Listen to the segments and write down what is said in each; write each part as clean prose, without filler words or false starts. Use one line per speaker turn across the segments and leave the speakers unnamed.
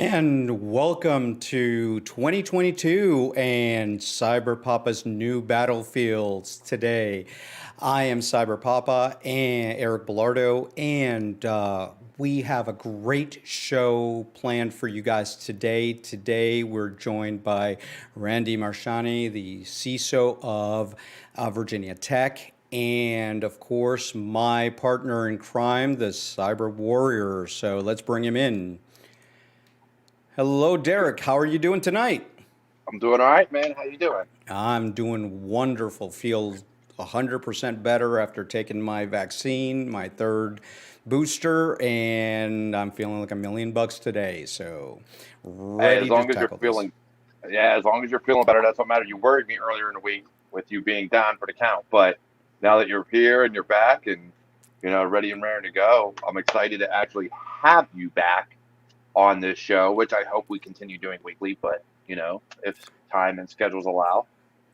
And welcome to 2022 and Cyber Papa's new battlefields today. I am Cyber Papa and Eric Belardo, and we have a great show planned for you guys today. Today we're joined by Randy Marchany, the CISO of Virginia Tech, and of course my partner in crime, the Cyber Warrior. So let's bring him in. Hello, Derek. How are you doing tonight?
I'm doing all right, man. How you doing?
I'm doing wonderful. Feel 100% better after taking my vaccine, my third booster, and I'm feeling like $1,000,000 today. So
Hey,
ready to tackle this.
as long as you're feeling better, that's what matters. You worried me earlier in the week with you being down for the count, but now that you're here and you're back and ready and raring to go, I'm excited to actually have you back on this show, which I hope we continue doing weekly. But if time and schedules allow,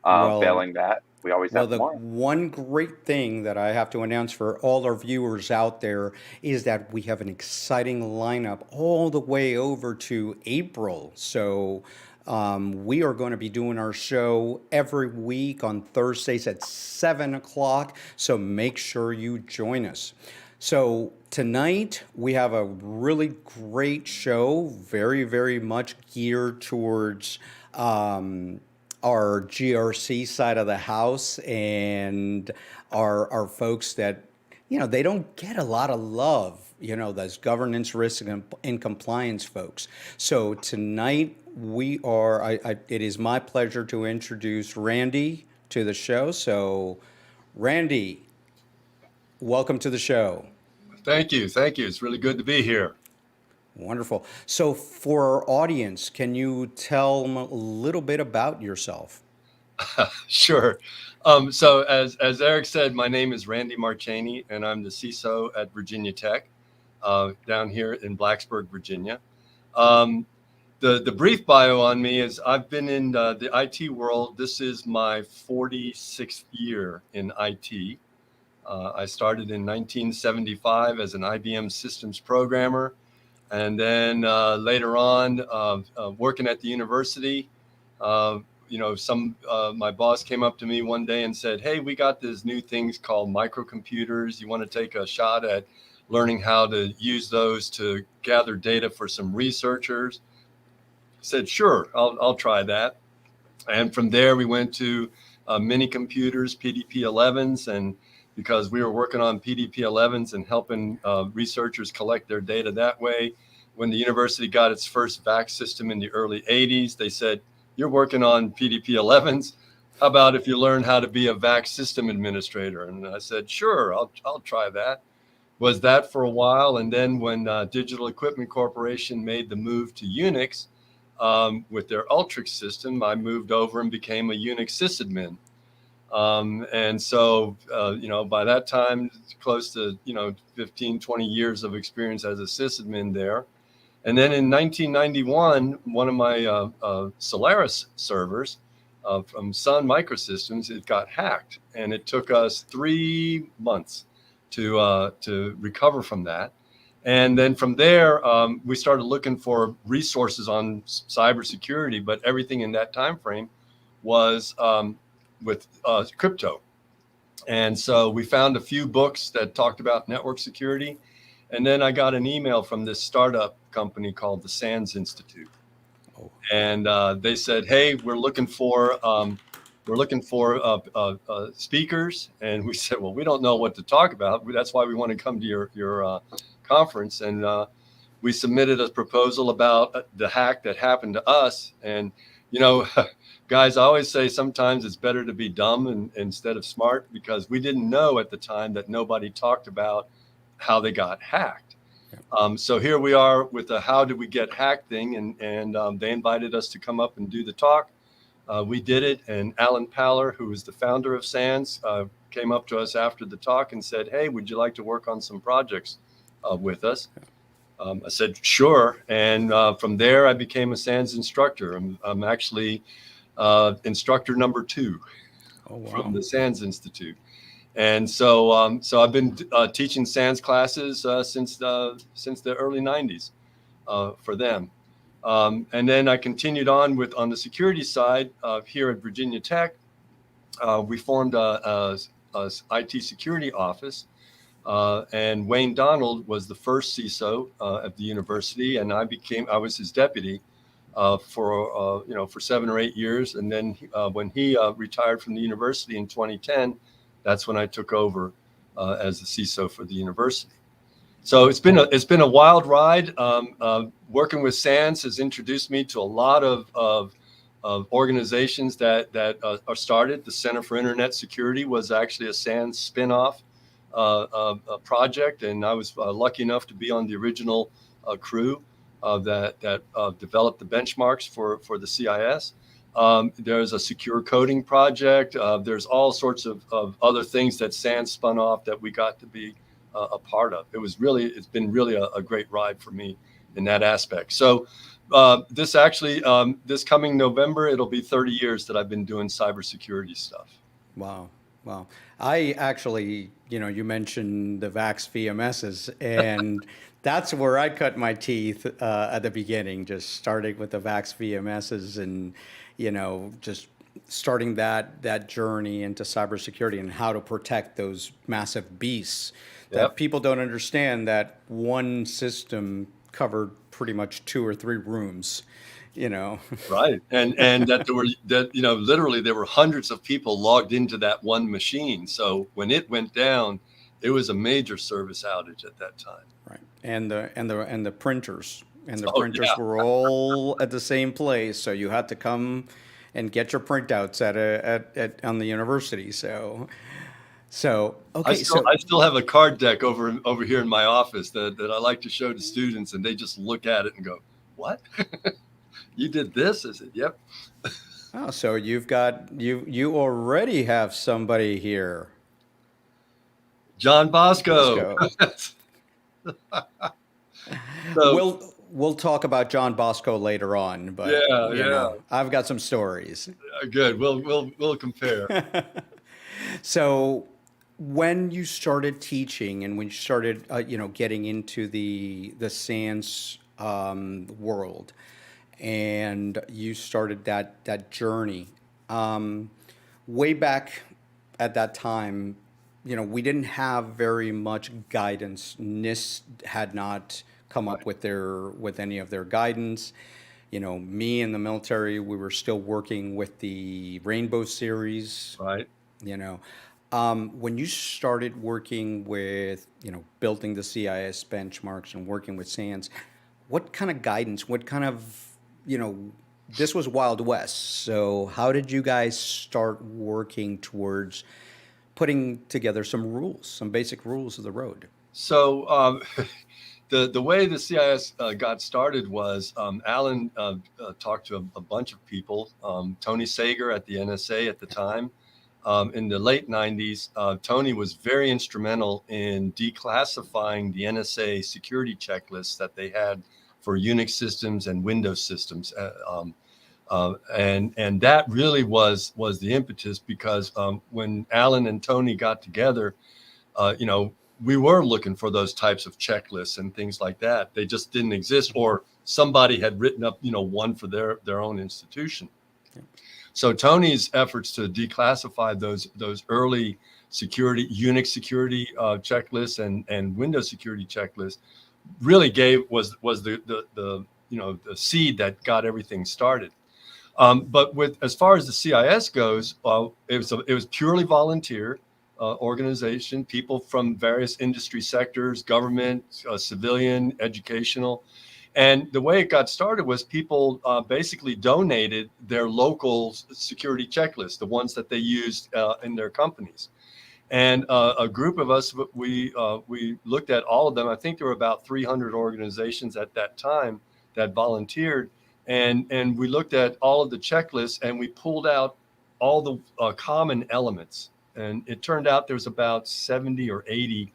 Well,
failing that, we always
Well,
have
the
tomorrow.
one great thing that I have to announce for all our viewers out there is that we have an exciting lineup all the way over to April. So we are going to be doing our show every week on Thursdays at 7 o'clock. So make sure you join us. So tonight we have a really great show, very, very much geared towards our GRC side of the house and our folks that, they don't get a lot of love, those governance risk and compliance folks. So tonight it is my pleasure to introduce Randy to the show. So Randy, welcome to the show.
Thank you. Thank you. It's really good to be here.
Wonderful. So for our audience, can you tell them a little bit about yourself?
Sure. So as Eric said, my name is Randy Marchany, and I'm the CISO at Virginia Tech down here in Blacksburg, Virginia. The brief bio on me is I've been in the IT world. This is my 46th year in IT. I started in 1975 as an IBM systems programmer. And then later on, working at the university, my boss came up to me one day and said, "Hey, we got these new things called microcomputers. You want to take a shot at learning how to use those to gather data for some researchers?" I said, "Sure, I'll try that." And from there, we went to mini computers, PDP-11s, and because we were working on PDP-11s and helping researchers collect their data that way. When the university got its first VAX system in the early 80s, they said, "You're working on PDP-11s. How about if you learn how to be a VAX system administrator?" And I said, "Sure, I'll try that." Was that for a while. And then when Digital Equipment Corporation made the move to Unix with their Ultrix system, I moved over and became a Unix sysadmin. And so, by that time, close to, 15, 20 years of experience as a sysadmin there. And then in 1991, one of my Solaris servers from Sun Microsystems, it got hacked. And it took us 3 months to recover from that. And then from there, we started looking for resources on cybersecurity, but everything in that time frame was with crypto. And so we found a few books that talked about network security. And then I got an email from this startup company called the SANS Institute. Oh. And they said, "Hey, we're looking for speakers." And we said, "Well, we don't know what to talk about. That's why we want to come to your conference." And we submitted a proposal about the hack that happened to us. And, guys, I always say sometimes it's better to be dumb instead of smart, because we didn't know at the time that nobody talked about how they got hacked. So here we are with the "how did we get hacked" thing, and they invited us to come up and do the talk. We did it, and Alan Paller, who is the founder of SANS, came up to us after the talk and said, "Hey, would you like to work on some projects with us?" I said, "Sure." And from there, I became a SANS instructor. I'm actually instructor number 2 from the SANS Institute. And so I've been teaching SANS classes since the early 90s for them. And then I continued on on the security side here at Virginia Tech. We formed a IT security office, and Wayne Donald was the first CISO at the university, and I was his deputy for 7 or 8 years. And then when he retired from the university in 2010, that's when I took over as the CISO for the university. So it's been a wild ride. Working with SANS has introduced me to a lot of organizations that are started. The Center for Internet Security was actually a SANS spinoff project, and I was lucky enough to be on the original crew that developed the benchmarks for the CIS. There's a secure coding project. There's all sorts of other things that SANS spun off that we got to be a part of. It's been really a great ride for me in that aspect. So this coming November, it'll be 30 years that I've been doing cybersecurity stuff.
Wow. Wow. I actually, you mentioned the VAX VMSs, and that's where I cut my teeth at the beginning, just starting with the VAX VMSs and, just starting that journey into cybersecurity and how to protect those massive beasts that people don't understand, that one system covered pretty much 2 or 3 rooms.
Right. And literally there were hundreds of people logged into that one machine. So when it went down, it was a major service outage at that time.
Right. And the printers printers were all at the same place. So you had to come and get your printouts on the university. So okay.
I still have a card deck over here in my office that I like to show to students, and they just look at it and go, "What? You did this?" I said, "Yep."
Oh, so you already have somebody here.
John Bosco.
So, we'll talk about John Bosco later on, but I've got some stories.
Good. We'll compare.
So when you started teaching and when you started getting into the SANS world, and you started that journey, way back at that time, we didn't have very much guidance. NIST had not come up with any of their guidance. Me in the military, we were still working with the Rainbow series.
Right.
When you started working with, building the CIS benchmarks and working with SANS, what kind of guidance, this was Wild West. So how did you guys start working towards putting together some basic rules of the road?
So the way the CIS got started was Alan talked to a bunch of people, Tony Sager at the NSA at the time. In the late 90s, Tony was very instrumental in declassifying the NSA security checklists that they had for Unix systems and Windows systems. And that really was the impetus, because when Alan and Tony got together, we were looking for those types of checklists and things like that. They just didn't exist, or somebody had written up, one for their own institution. Yeah. So Tony's efforts to declassify those early Unix security checklists and Windows security checklists really was the seed that got everything started. But as far as the CIS goes, it was purely volunteer organization, people from various industry sectors, government, civilian, educational. And the way it got started was people basically donated their local security checklists, the ones that they used in their companies. And a group of us, we looked at all of them. I think there were about 300 organizations at that time that volunteered. And we looked at all of the checklists, and we pulled out all the common elements. And it turned out there's about 70 or 80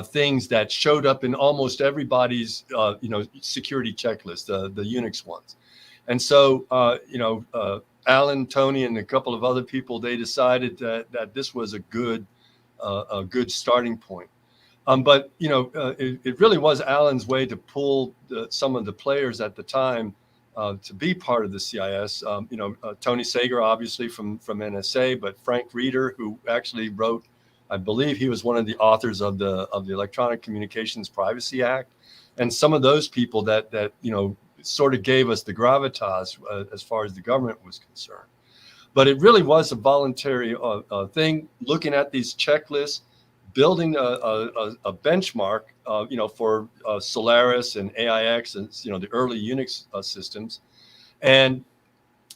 things that showed up in almost everybody's, security checklist, the Unix ones. And so, Alan, Tony, and a couple of other people, they decided that this was a good starting point. But it really was Alan's way to pull some of the players at the time to be part of the CIS. Tony Sager, obviously from NSA, but Frank Reeder, who actually wrote, I believe he was one of the authors of the Electronic Communications Privacy Act, and some of those people that sort of gave us the gravitas as far as the government was concerned. But it really was a voluntary thing, looking at these checklists, building a benchmark, for Solaris and AIX and, the early Unix systems. And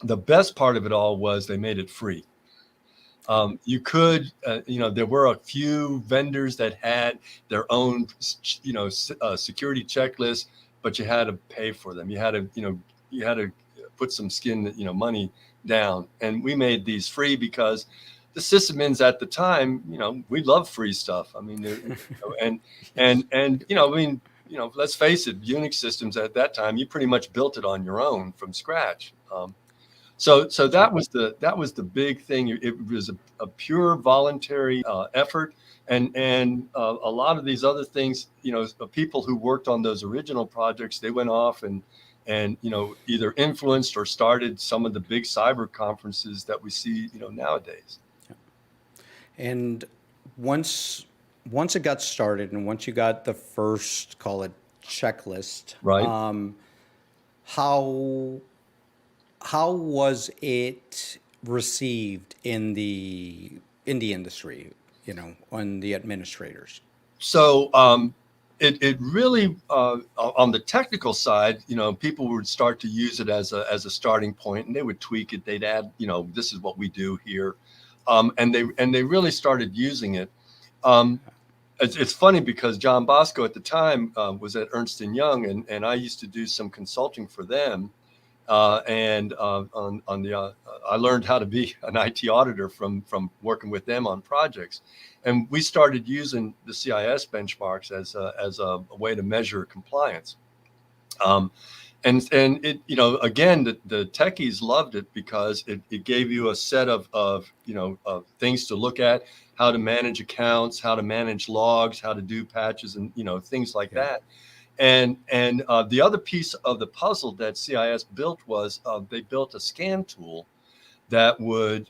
the best part of it all was they made it free. You could, there were a few vendors that had their own, security checklists, but you had to pay for them. You had to put some skin, money down. And we made these free because the sysadmins at the time, we love free stuff. I mean, let's face it, Unix systems at that time, you pretty much built it on your own from scratch. So that was the big thing. It was a pure voluntary effort, and a lot of these other things, the people who worked on those original projects, they went off and either influenced or started some of the big cyber conferences that we see nowadays.
And once it got started, and once you got the first, call it, checklist,
right?
How was it received in the industry, on the administrators?
So it really on the technical side, people would start to use it as a starting point, and they would tweak it. They'd add, this is what we do here. And they really started using it. It's funny because John Bosco at the time was at Ernst & Young, and I used to do some consulting for them. I learned how to be an IT auditor from working with them on projects. And we started using the CIS benchmarks as a way to measure compliance. And it, again, the techies loved it because it gave you a set of things to look at, how to manage accounts, how to manage logs, how to do patches, and things like that. And the other piece of the puzzle that CIS built was they built a scan tool that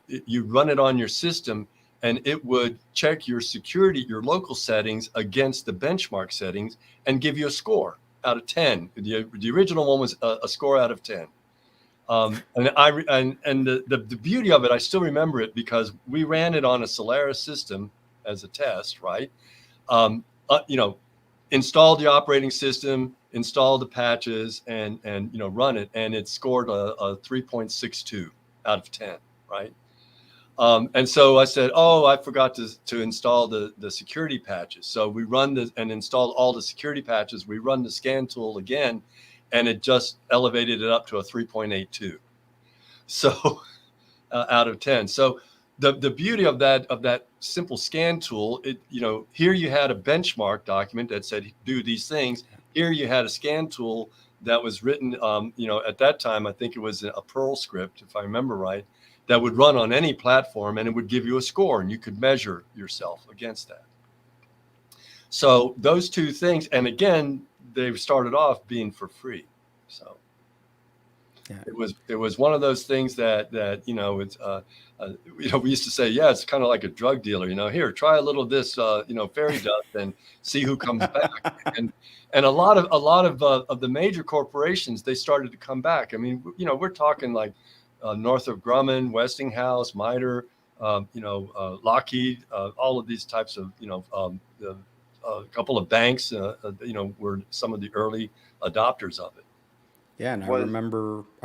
you run it on your system, and it would check your security, your local settings against the benchmark settings, and give you a score out of 10. The original one was a score out of 10. And the beauty of it, I still remember it because we ran it on a Solaris system as a test, right? Installed the operating system, installed the patches, and run it, and it scored a 3.62 out of 10, right? And so I said, I forgot to install the security patches. So we and installed all the security patches. We run the scan tool again, and it just elevated it up to a 3.82. So out of 10. So the beauty of that simple scan tool, here you had a benchmark document that said, do these things. Here you had a scan tool that was written, at that time, I think it was a Perl script, if I remember right, that would run on any platform, and it would give you a score, and you could measure yourself against that. So those two things, and again, they started off being for free. So it was one of those things that it's we used to say, it's kind of like a drug dealer, here, try a little of this fairy dust and see who comes back. And a lot of the major corporations, they started to come back. I mean, we're talking like Northrop Grumman, Westinghouse, MITRE, Lockheed, all of these types of, a couple of banks, were some of the early adopters of it.
Yeah, and I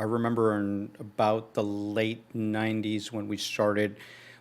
remember in about the late 90s when we started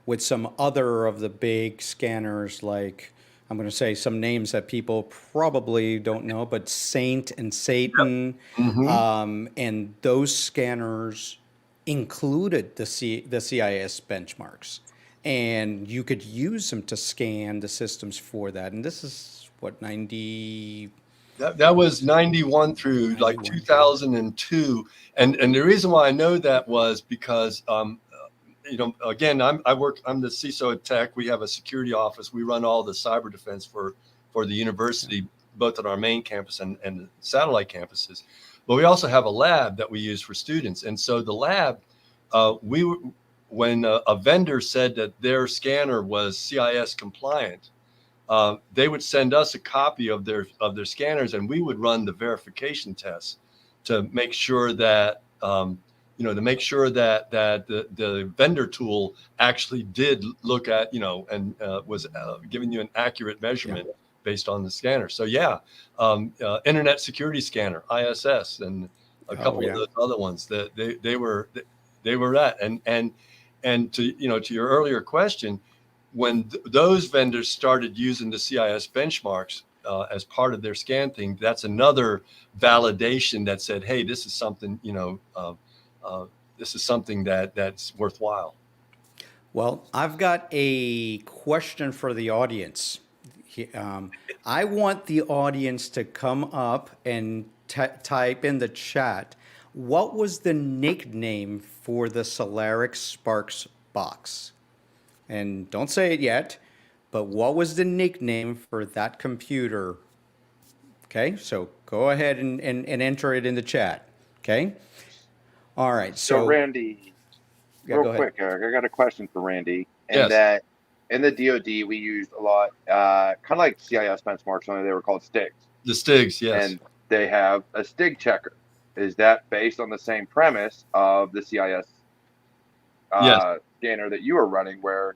with some other of the big scanners, like, I'm going to say some names that people probably don't know, but Saint and Satan,
Yep. Mm-hmm.
And those scanners included the CIS benchmarks, and you could use them to scan the systems for that. And this is what, 90.
That was 91 through 91. Like 2002. And the reason why I know that was because, again, I'm the CISO at Tech. We have a security office. We run all the cyber defense for the university, both at our main campus and the satellite campuses. but we also have a lab that we use for students. And so the lab, when a vendor said that their scanner was CIS compliant, they would send us a copy of their scanners, and we would run the verification tests to make sure that the vendor tool actually did look at, and was giving you an accurate measurement based on the scanner. So Internet Security Scanner, ISS, and a couple of those other ones that they were that. And to your earlier question, when those vendors started using the CIS benchmarks as part of their scan thing, that's another validation that said, hey, this is something, that's worthwhile.
Well, I've got a question for the audience. I want the audience to come up and type in the chat, what was the nickname for the Celerix Sparks box? And don't say it yet, but what was the nickname for that computer? Okay, so go ahead and enter it in the chat. Okay. All right.
So Randy, real quick, I got a question for Randy. And that in the DoD, we used a lot, kind of like CIS benchmarks, only they were called Stigs.
The Stigs, yes.
And they have a Stig checker. Is that based on the same premise of the CIS scanner that you were running, where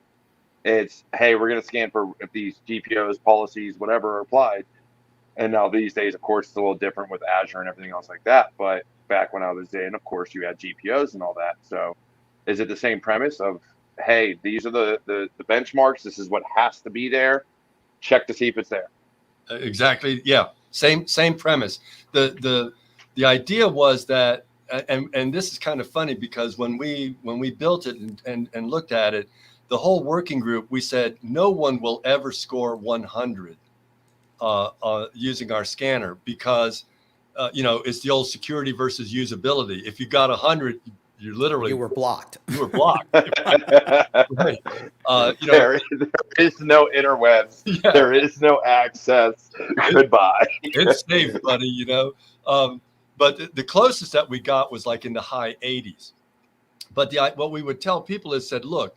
it's, hey, we're going to scan for if these GPOs, policies, whatever are applied? And now these days, of course, it's a little different with Azure and everything else like that. But back when I was in, of course, you had GPOs and all that. So is it the same premise of, hey, these are the benchmarks, this is what has to be there, check to see if it's there?
Exactly. Yeah. Same premise. The idea was that, and this is kind of funny, because when we built it and looked at it, the whole working group, we said no one will ever score 100 using our scanner, because it's the old security versus usability. If you got 100, you were blocked. You were blocked. Right.
There is no interwebs. Yeah. There is no access. Goodbye.
It's safe, buddy. But the closest that we got was like in the high 80s. But what we would tell people is, said, look,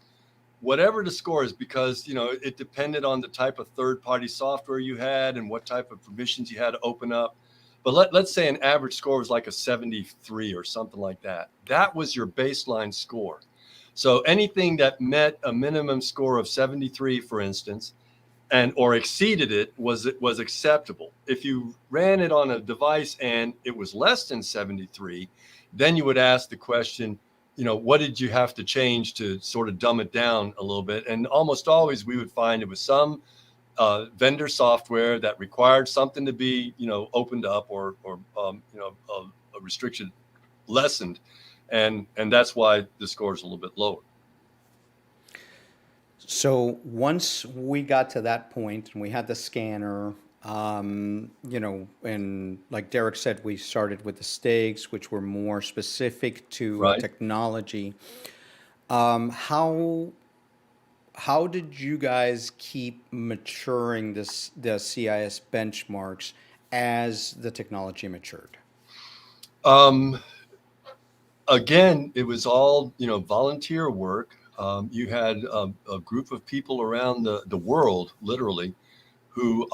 whatever the score is, because it depended on the type of third-party software you had and what type of permissions you had to open up. But let's say an average score was like a 73 or something like that. That was your baseline score. So anything that met a minimum score of 73, for instance, or exceeded it was acceptable. If you ran it on a device and it was less than 73, then you would ask the question, what did you have to change to sort of dumb it down a little bit? And almost always we would find it was some vendor software that required something to be, opened up or a restriction lessened. And that's why the score is a little bit lower.
So once we got to that point and we had the scanner, and like Derek said, we started with the Stigs, which were more specific to technology. How did you guys keep maturing the CIS benchmarks as the technology matured?
Again, it was all, volunteer work. You had a group of people around the world, literally, who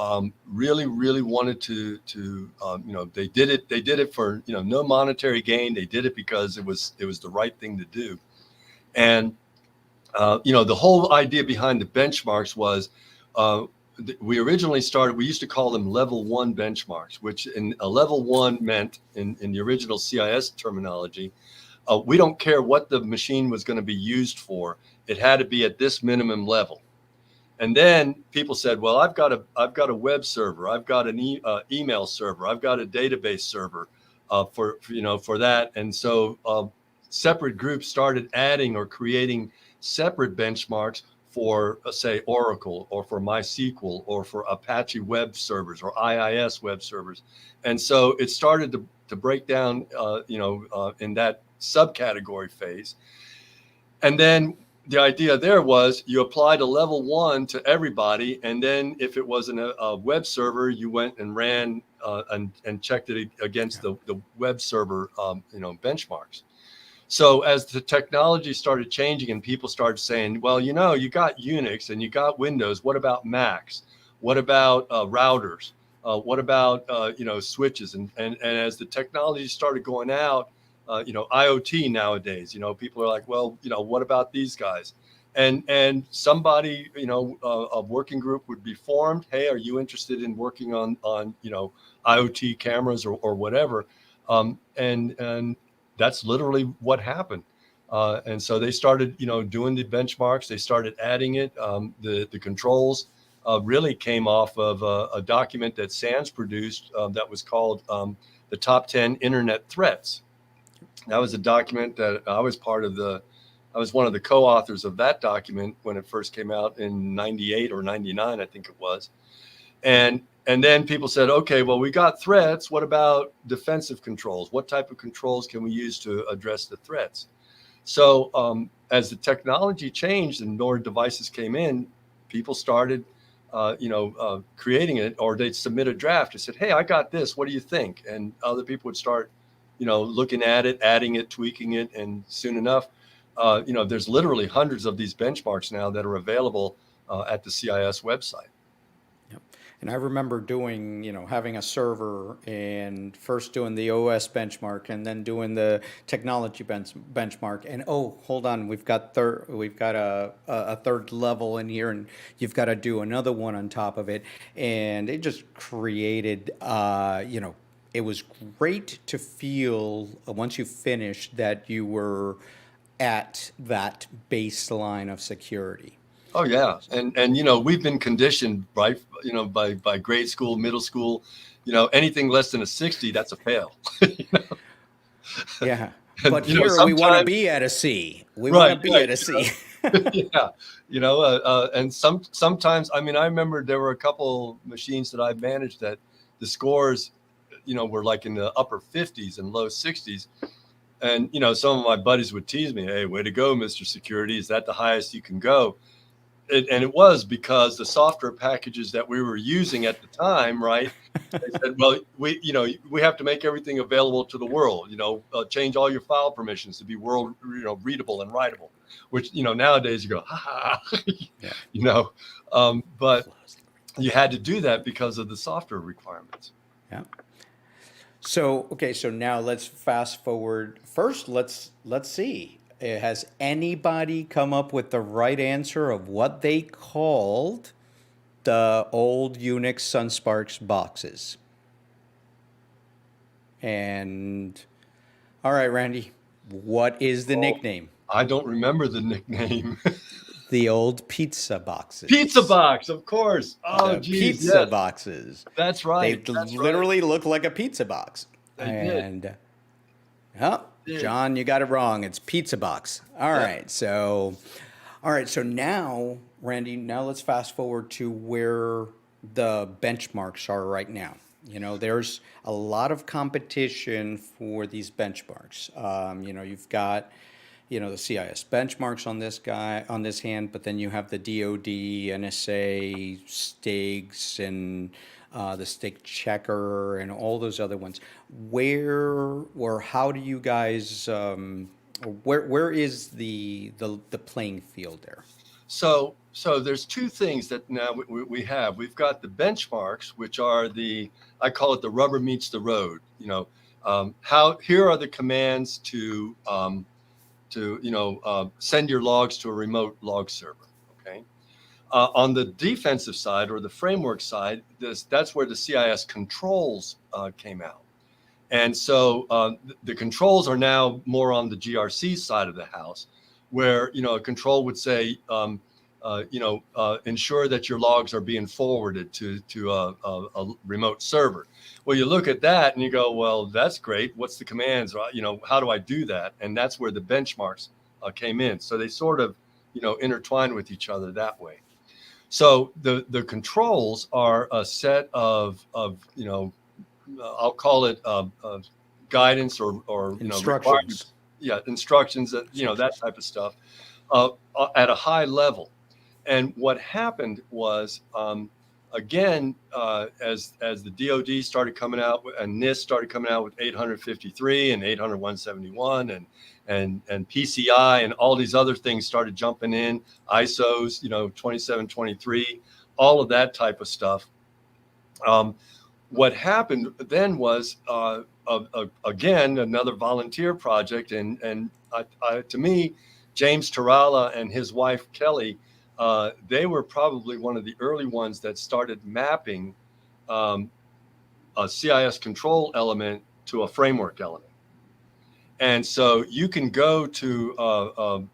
really, really wanted to they did it for, no monetary gain. They did it because it was the right thing to do. And, the whole idea behind the benchmarks was, we originally started, we used to call them level 1 benchmarks, which in a level 1 meant in the original CIS terminology, we don't care what the machine was going to be used for. It had to be at this minimum level. And then people said, well, I've got a web server, I've got an email server, I've got a database server for that. And so separate groups started adding or creating separate benchmarks for, say, Oracle or for MySQL or for Apache web servers or IIS web servers. And so it started to break down, in that subcategory phase. And then the idea there was you applied a level 1 to everybody, and then if it wasn't a web server, you went and ran and checked it against the web server, benchmarks. So as the technology started changing and people started saying, well, you got Unix and you got Windows, what about Macs? What about routers? What about, switches? And as the technology started going out, IoT nowadays, people are like, well, what about these guys? And somebody, a working group would be formed. Hey, are you interested in working on IoT cameras or whatever? And that's literally what happened. And so they started, doing the benchmarks. They started adding it. The controls really came off of a document that SANS produced that was called the Top 10 Internet Threats. That was a document that I was one of the co-authors of that document when it first came out in 98 or 99, I think it was. And then people said, okay, well, we got threats. What about defensive controls? What type of controls can we use to address the threats? So as the technology changed and more devices came in, people started, creating it, or they'd submit a draft and said, hey, I got this. What do you think? And other people would start, looking at it, adding it, tweaking it. And soon enough, there's literally hundreds of these benchmarks now that are available at the CIS website.
And I remember doing, having a server and first doing the OS benchmark and then doing the technology benchmark. And hold on, we've got a third level in here, and you've got to do another one on top of it. And it just created, it was great to feel once you finished that you were at that baseline of security.
Oh yeah, and we've been conditioned, right? By grade school, middle school, anything less than a 60, that's a fail.
Yeah, but here we want to be at a C. We want to be at a C.
Yeah, and sometimes, I remember there were a couple machines that I managed that the scores, were like in the upper 50s and low 60s. And, some of my buddies would tease me, hey, way to go, Mr. Security. Is that the highest you can go? And it was because the software packages that we were using at the time, right? They said, well, we have to make everything available to the world, change all your file permissions to be world, readable and writable, which, nowadays you go, ha ha, yeah. But you had to do that because of the software requirements.
Yeah. So, okay, so now let's fast forward. First, let's see. Has anybody come up with the right answer of what they called the old Unix SunSparks boxes? And, all right, Randy, what is the nickname?
I don't remember the nickname.
The old pizza boxes.
Pizza box, of course. Oh, geez,
pizza boxes.
That's right.
They literally look like a pizza box.
Did.
Oh, John, you got it wrong. It's pizza box. All right. So now, Randy, let's fast forward to where the benchmarks are right now. There's a lot of competition for these benchmarks. You've got, the CIS benchmarks on this hand, but then you have the DoD, NSA, Stigs, and the Stig checker and all those other ones. Where or how do you guys? Where is the playing field there? So
there's two things that now we have. We've got the benchmarks, which are I call it the rubber meets the road. Here are the commands to send your logs to a remote log server. Okay. On the defensive side or the framework side, that's where the CIS controls came out. And so the controls are now more on the GRC side of the house, where a control would say, ensure that your logs are being forwarded to a remote server. Well, you look at that and you go, well, that's great. What's the commands? How do I do that? And that's where the benchmarks came in. So they sort of, intertwine with each other that way. So the controls are a set of I'll call it guidance or
instructions.
Instructions that that type of stuff. at a high level. And what happened was, again, as the DoD started coming out and NIST started coming out with 853 and 800-171 and PCI and all these other things started jumping in, ISOs, 2723, all of that type of stuff. What happened then was, again, another volunteer project. And to me, James Tarala and his wife, Kelly, they were probably one of the early ones that started mapping a CIS control element to a framework element. And so you can go to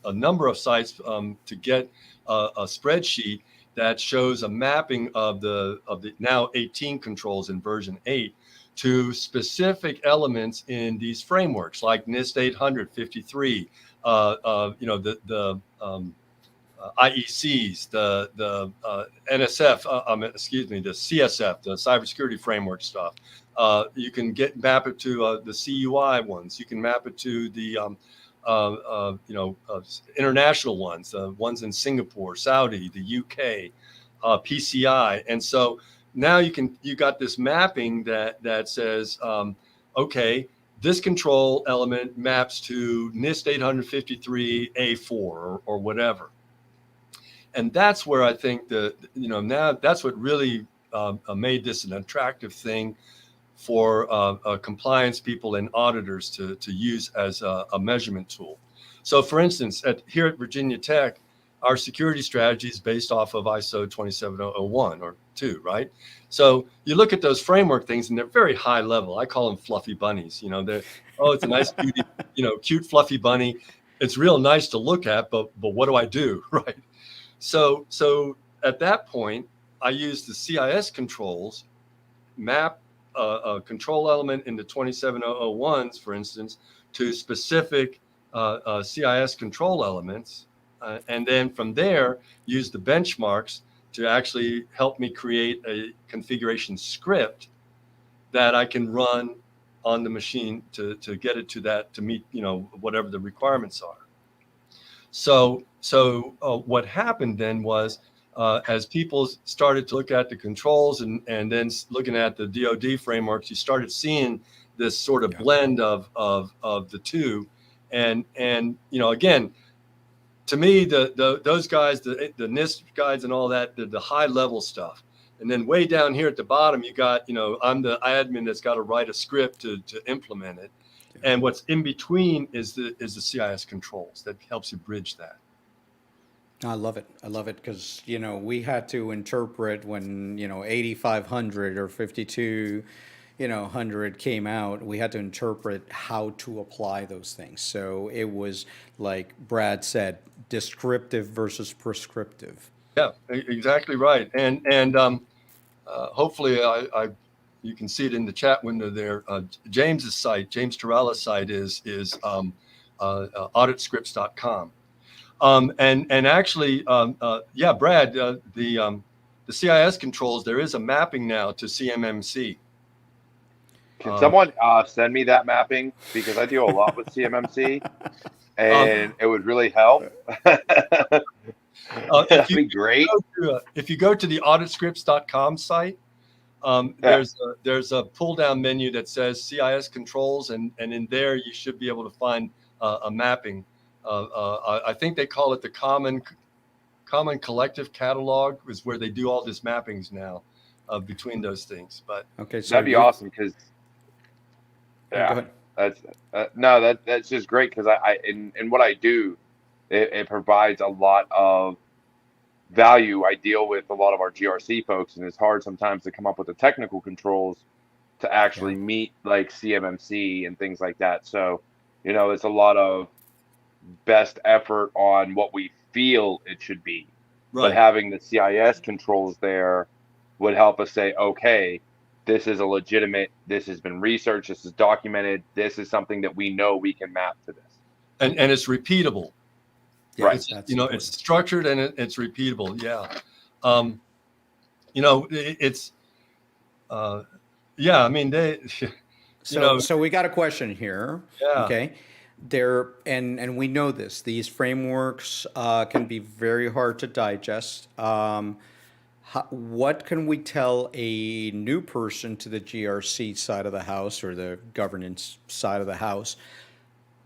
a number of sites to get a spreadsheet that shows a mapping of the now 18 controls in version 8 to specific elements in these frameworks, like NIST 853, the IECs, the NSF, the CSF, the cybersecurity framework stuff. You can map it to the CUI ones. You can map it to the international ones, ones in Singapore, Saudi, the UK, PCI. And so now you got this mapping that says, okay, this control element maps to NIST 853A4 or whatever. And that's where I think now that's what really made this an attractive thing for compliance people and auditors to use as a measurement tool. So for instance, here at Virginia Tech, our security strategy is based off of ISO 27001 or 2, right? So you look at those framework things and they're very high level. I call them fluffy bunnies. It's a nice, cute fluffy bunny. It's real nice to look at, but what do I do, right? So at that point, I use the CIS controls, map a control element into 27001s, for instance, to specific CIS control elements. And then from there, use the benchmarks to actually help me create a configuration script that I can run on the machine to get it to meet, whatever the requirements are. So what happened then was, as people started to look at the controls and then looking at the DoD frameworks, you started seeing this sort of blend of the two. And again, to me, those guys, the NIST guys and all that, the high level stuff. And then way down here at the bottom, you got, I'm the admin that's got to write a script to implement it. And what's in between is the CIS controls that helps you bridge that.
I love it. I love it because, we had to interpret when, 8500 or 5200 came out, we had to interpret how to apply those things. So it was, like Brad said, descriptive versus prescriptive.
Yeah, exactly right. And hopefully you can see it in the chat window there. James's site, James Taralla's site is auditscripts.com. And actually, Brad, the CIS controls, there is a mapping now to CMMC.
Can someone send me that mapping? Because I deal a lot with CMMC, and it would really help. That'd be great.
If you go to the auditscripts.com site, there's a pull down menu that says CIS controls, and in there you should be able to find a mapping. I think they call it the common collective catalog, is where they do all these mappings now between those things. But
okay, so
that'd be awesome because that's just great because I in what I do, it provides a lot of value. I deal with a lot of our GRC folks, and it's hard sometimes to come up with the technical controls to actually meet like CMMC and things like that. So, it's a lot of best effort on what we feel it should be. Right. But having the CIS controls there would help us say, okay, this is a legitimate, this has been researched, this is documented, this is something that we know we can map to this.
And it's repeatable.
Yeah,
right. It's structured and it's repeatable. Yeah. I mean,
so we got a question here.
Yeah.
Okay. And we know this. These frameworks can be very hard to digest. What can we tell a new person to the GRC side of the house or the governance side of the house?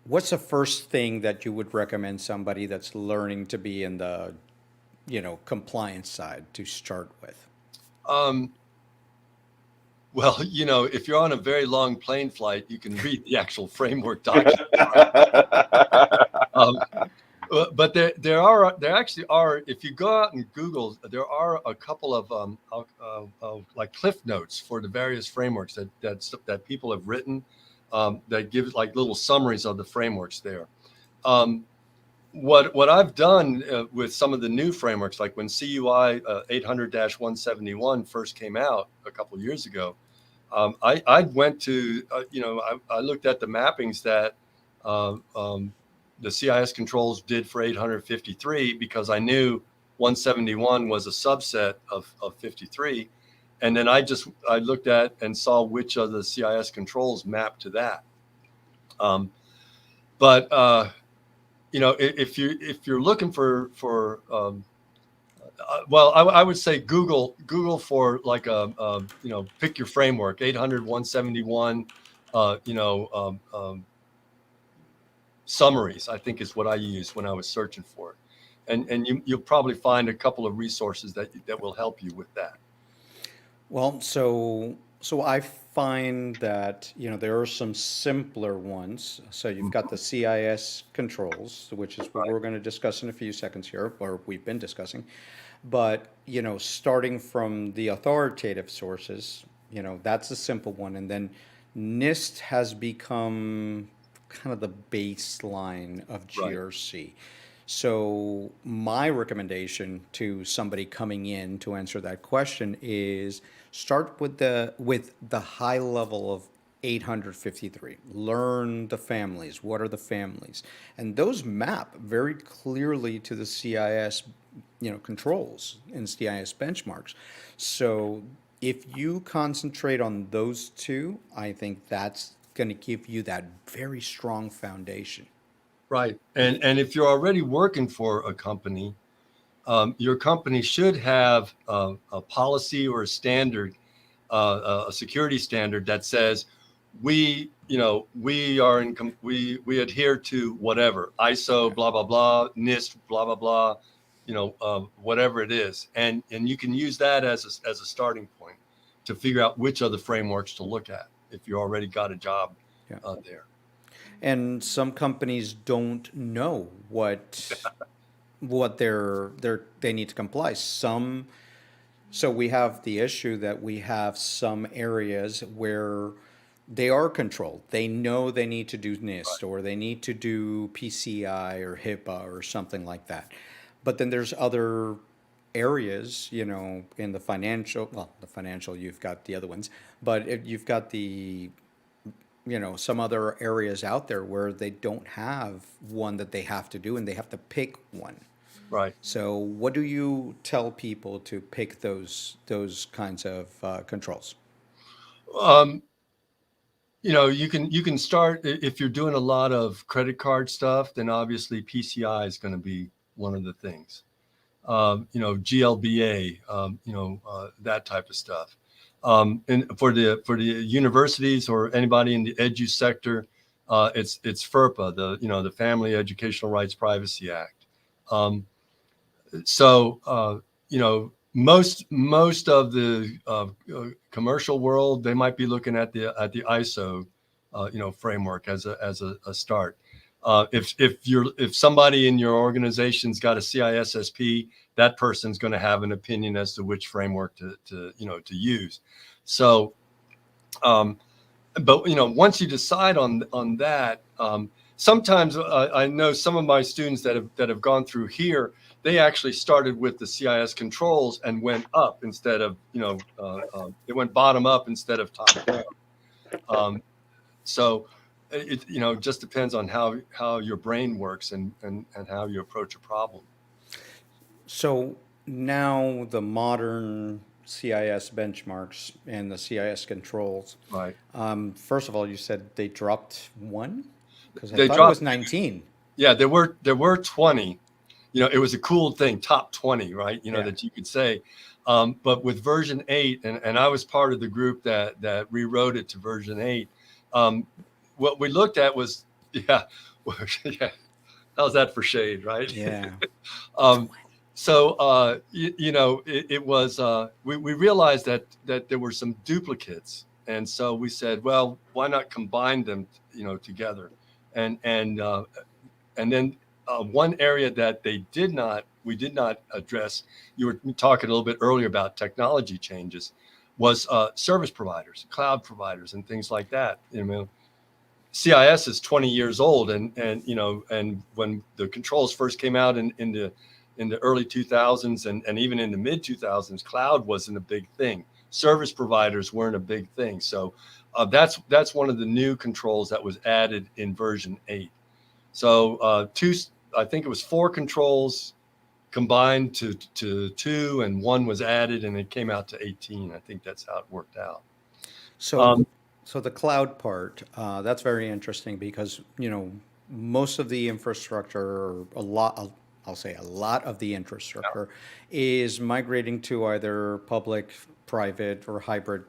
What's the first thing that you would recommend somebody that's learning to be in the, compliance side to start with?
Well, if you're on a very long plane flight, you can read the actual framework document. But there actually are, if you go out and Google, there are a couple of like cliff notes for the various frameworks that people have written, that give like little summaries of the frameworks there. What I've done with some of the new frameworks, like when CUI 800-171 first came out a couple of years ago, I went to, I looked at the mappings that the CIS controls did for 853, because I knew 171 was a subset of 53. And then I looked at and saw which of the CIS controls mapped to that. If you're looking for well, I would say Google for like pick your framework, 800-171, summaries, I think is what I used when I was searching for it. And you'll probably find a couple of resources that will help you with that.
Well, so I find that, there are some simpler ones. So you've got the CIS controls, which is what we're going to discuss in a few seconds here, or we've been discussing. But, starting from the authoritative sources, that's a simple one. And then NIST has become kind of the baseline of GRC. So my recommendation to somebody coming in to answer that question is start with the high level of 853. Learn the families. What are the families? And those map very clearly to the CIS, controls and CIS benchmarks. So if you concentrate on those two, I think that's going to give you that very strong foundation.
Right. And if you're already working for a company, your company should have a policy or a standard, a security standard that says we adhere to whatever, ISO, blah, blah, blah, NIST, blah, blah, blah, whatever it is. And you can use that as a starting point to figure out which other frameworks to look at if you already got a job there.
And some companies don't know what they need to comply. So we have the issue that we have some areas where they are controlled. They know they need to do NIST or they need to do PCI or HIPAA or something like that. But then there's other areas, in the financial, you've got the other ones, but you've got some other areas out there where they don't have one that they have to do and they have to pick one.
Right.
So what do you tell people to pick those kinds of controls?
You can start if you're doing a lot of credit card stuff, then obviously PCI is going to be one of the things. GLBA, that type of stuff. And for the universities or anybody in the edu sector, it's FERPA, the Family Educational Rights Privacy Act. Most of the commercial world, they might be looking at the ISO framework as a start. If somebody in your organization's got a CISSP, that person's going to have an opinion as to which framework to use. So, but once you decide on that, sometimes I know some of my students that have gone through here, they actually started with the CIS controls and went up instead of it went bottom up instead of top down. So it just depends on how your brain works and how you approach a problem.
So now the modern CIS benchmarks and the CIS controls.
Right.
First of all, you said they dropped one? Because I
They
thought it
dropped.
was 19.
Yeah, there were 20. It was a cool thing, top 20, right?
Yeah.
That you could say. But with version 8, and I was part of the group that rewrote it to version 8. What we looked at was, yeah, how's that for shade, right?
Yeah.
So it was we realized that there were some duplicates, and so we said, well, why not combine them, together, and then one area that we did not address. You were talking a little bit earlier about technology changes, was service providers, cloud providers, and things like that. CIS is 20 years old, and when the controls first came out in the early 2000s and even in the mid 2000s, cloud wasn't a big thing. Service providers weren't a big thing. So that's one of the new controls that was added in version 8. So I think it was 4 controls combined to 2, and 1 was added, and it came out to 18. I think that's how it worked out.
So the cloud part, that's very interesting because, most of the infrastructure, or I'll say a lot of the infrastructure is migrating to either public, private, or hybrid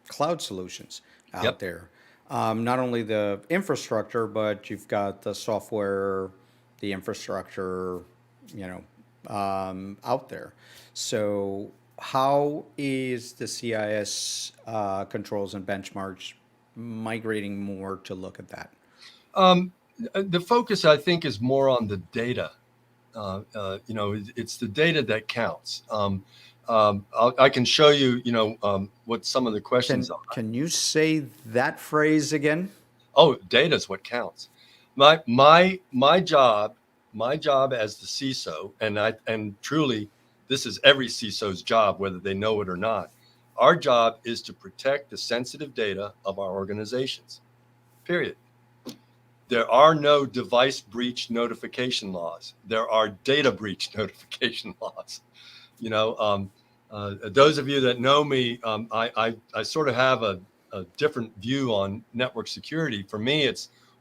cloud solutions out there. Not only the infrastructure, but you've got the software, the infrastructure, out there. So how is the CIS controls and benchmarks migrating more to look at that?
The focus, I think, is more on the data. It's the data that counts. I can show you, what some of the questions are.
Can you say that phrase again?
Oh, data is what counts. My job as the CISO, and truly, this is every CISO's job, whether they know it or not. Our job is to protect the sensitive data of our organizations, period. There are no device breach notification laws. There are data breach notification laws. Those of you that know me, I sort of have a different view on network security. For me,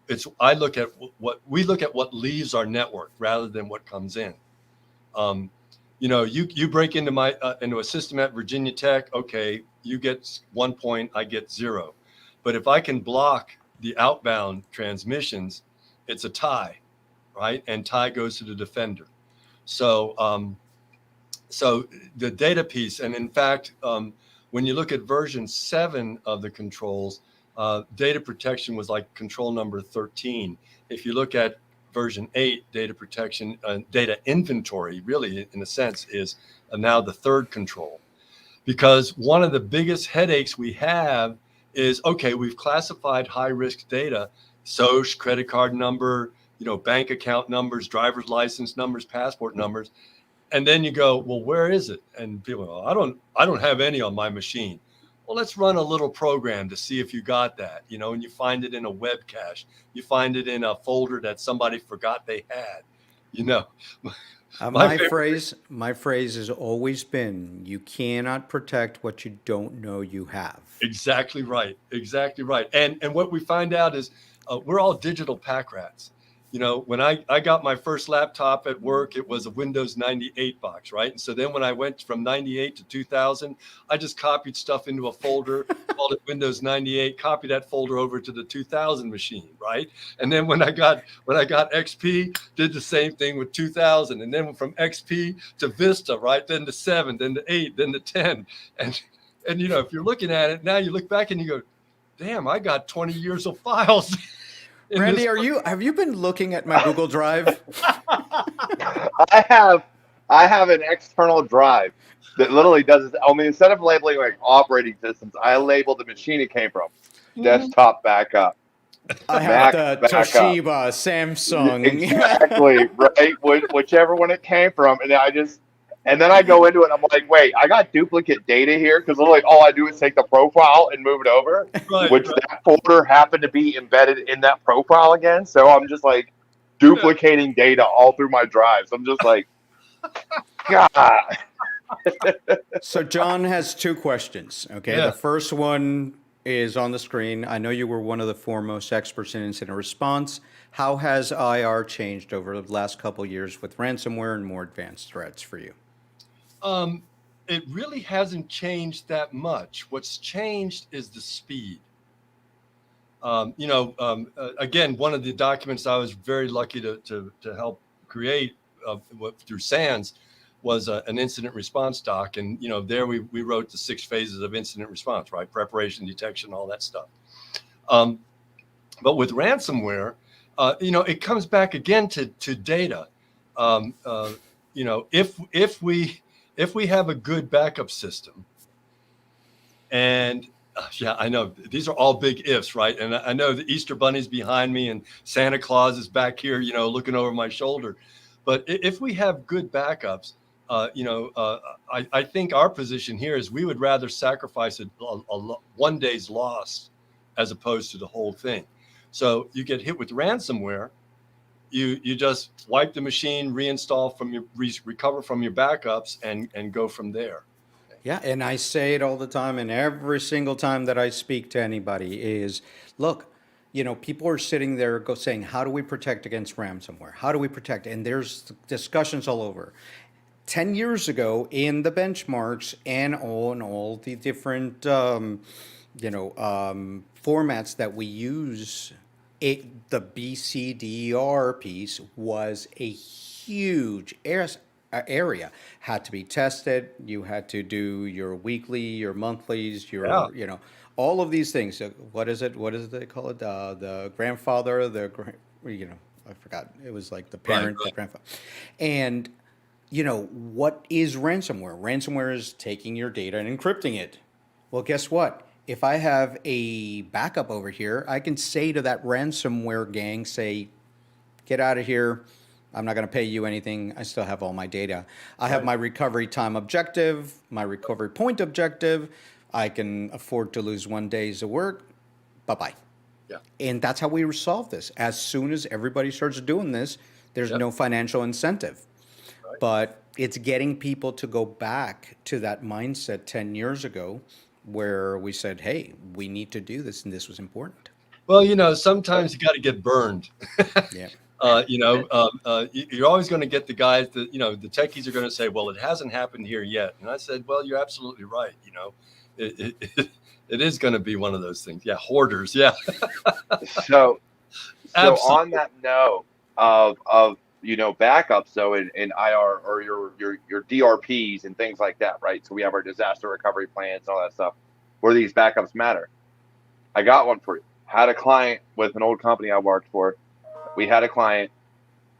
we look at what leaves our network rather than what comes in. You break into a system at Virginia Tech, okay, you get 1 point, I get 0. But if I can block the outbound transmissions, it's a tie, right? And tie goes to the defender. So the data piece, and in fact, when you look at version 7 of the controls, data protection was like control number 13. If you look at version 8, data protection, data inventory, really, in a sense, is now the 3rd control. Because one of the biggest headaches we have is, okay, we've classified high-risk data, SOCH, credit card number, bank account numbers, driver's license numbers, passport numbers, and then you go, well, where is it? And people go, I don't have any on my machine. Well, let's run a little program to see if you got that, and you find it in a web cache. You find it in a folder that somebody forgot they had,
My phrase has always been, you cannot protect what you don't know you have.
Exactly right. And what we find out is we're all digital pack rats. When I got my first laptop at work, it was a Windows 98 box, right? And so then when I went from 98 to 2000, I just copied stuff into a folder, called it Windows 98, copied that folder over to the 2000 machine, right? And then when I got XP, did the same thing with 2000. And then from XP to Vista, right? Then to 7, then to 8, then to 10. And if you're looking at it, now you look back and you go, damn, I got 20 years of files.
Randy, have you been looking at my Google Drive?
I have an external drive that literally does this. I mean, instead of labeling like operating systems, I label the machine it came from. Desktop backup.
I have the Toshiba, Samsung.
Exactly, right? Whichever one it came from. And then I go into it, I'm like, wait, I got duplicate data here, because literally all I do is take the profile and move it over, that folder happened to be embedded in that profile again. So I'm just like duplicating data all through my drives. I'm just like, God.
So John has 2 questions. Okay.
Yeah.
The first one, is on the screen. I know you were one of the foremost experts in incident response. How has IR changed over the last couple of years with ransomware and more advanced threats for you?
It really hasn't changed that much. What's changed is the speed. Again, one of the documents I was very lucky to help create through SANS was an incident response doc. And, there we wrote the 6 phases of incident response, right? Preparation, detection, all that stuff. But with ransomware, it comes back again to data. If we have a good backup system, and yeah, I know these are all big ifs, right? And I know the Easter Bunny's behind me and Santa Claus is back here, looking over my shoulder. But if we have good backups, I think our position here is we would rather sacrifice a one day's loss as opposed to the whole thing. So you get hit with ransomware, you just wipe the machine, reinstall from your recover from your backups, and go from there.
Yeah, and I say it all the time, and every single time that I speak to anybody is, look, people are sitting there saying, how do we protect against ransomware? How do we protect? And there's discussions all over. 10 years ago in the benchmarks and on all the different, formats that we use, the BCDR piece was a huge area. Had to be tested. You had to do your weekly, your monthlies, your, all of these things. So what is it? What is it they call it? The grandfather, I forgot. It was like the parent,
Right.
the grandfather. And, what is ransomware? Ransomware is taking your data and encrypting it. Well, guess what? If I have a backup over here, I can say to that ransomware gang, say, get out of here. I'm not going to pay you anything. I still have all my data. I have my recovery time objective, my recovery point objective. I can afford to lose 1 day's of work. Bye-bye.
Yeah.
And that's how we resolve this. As soon as everybody starts doing this, there's no financial incentive.
Right.
But it's getting people to go back to that mindset 10 years ago where we said, hey, we need to do this, and this was important.
Well, sometimes you got to get burned.
Yeah.
You're always going to get the guys that, the techies are going to say, well, it hasn't happened here yet. And I said, well, you're absolutely right. It is going to be one of those things. Yeah. Hoarders. Yeah.
So
Absolutely.
on that note of backups, so in IR or your DRPs and things like that, right? So we have our disaster recovery plans and all that stuff where these backups matter. I got one for you. Had a client with an old company I worked for. We had a client,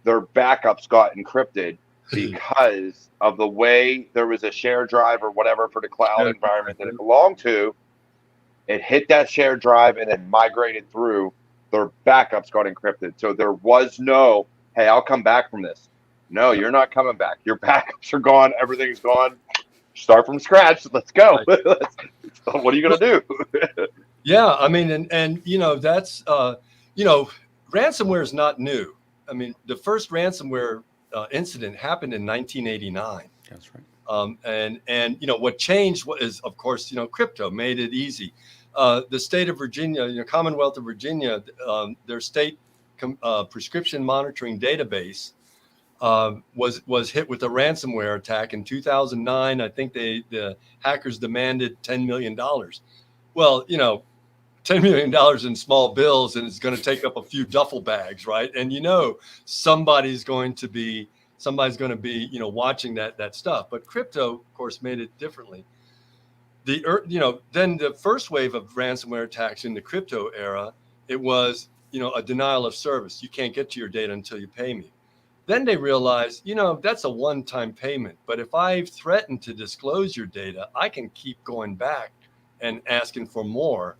their backups got encrypted because of the way there was a shared drive or whatever for the cloud environment that it belonged to. It hit that shared drive and then migrated through. Their backups got encrypted. So there was no, hey, I'll come back from this. No, you're not coming back. Your backups are gone. Everything's gone. Start from scratch. Let's go. What are you going to do?
Yeah. I mean, and that's, ransomware is not new. I mean, the first ransomware incident happened in 1989.
That's right.
And what changed is, of course, crypto made it easy. The state of Virginia, Commonwealth of Virginia, their state prescription monitoring database was hit with a ransomware attack in 2009. I think the hackers demanded $10 million. Well, $10 million in small bills, and it's going to take up a few duffel bags, right? And somebody's going to be watching that stuff. But crypto, of course, made it differently. Then the first wave of ransomware attacks in the crypto era, it was a denial of service. You can't get to your data until you pay me. Then they realized, that's a one-time payment. But if I threaten to disclose your data, I can keep going back and asking for more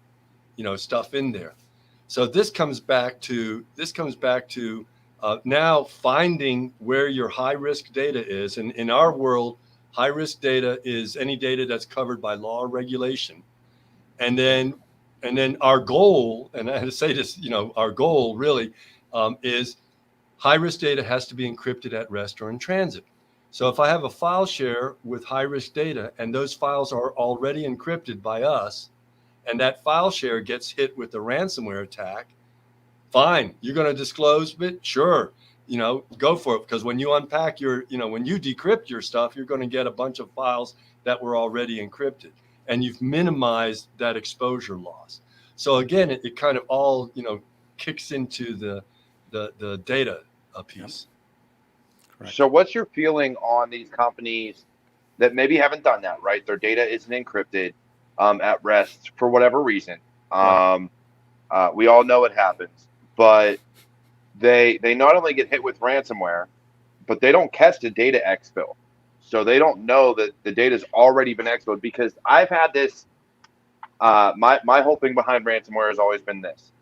stuff in there. So this comes back to now finding where your high risk data is. And in our world, high risk data is any data that's covered by law or regulation. And then our goal, and I say this, our goal really is high risk data has to be encrypted at rest or in transit. So if I have a file share with high risk data and those files are already encrypted by us, and that file share gets hit with a ransomware attack, fine, you're going to disclose it, sure, go for it, because when you unpack when you decrypt your stuff, you're going to get a bunch of files that were already encrypted, and you've minimized that exposure loss. So again, it kind of all kicks into the data piece.
Correct.
So what's your feeling on these companies that maybe haven't done that, right? Their data isn't encrypted at rest for whatever reason. We all know it happens, but they not only get hit with ransomware, but they don't catch the data exfil. So they don't know that the data's already been exfilled, because I've had this, my whole thing behind ransomware has always been this.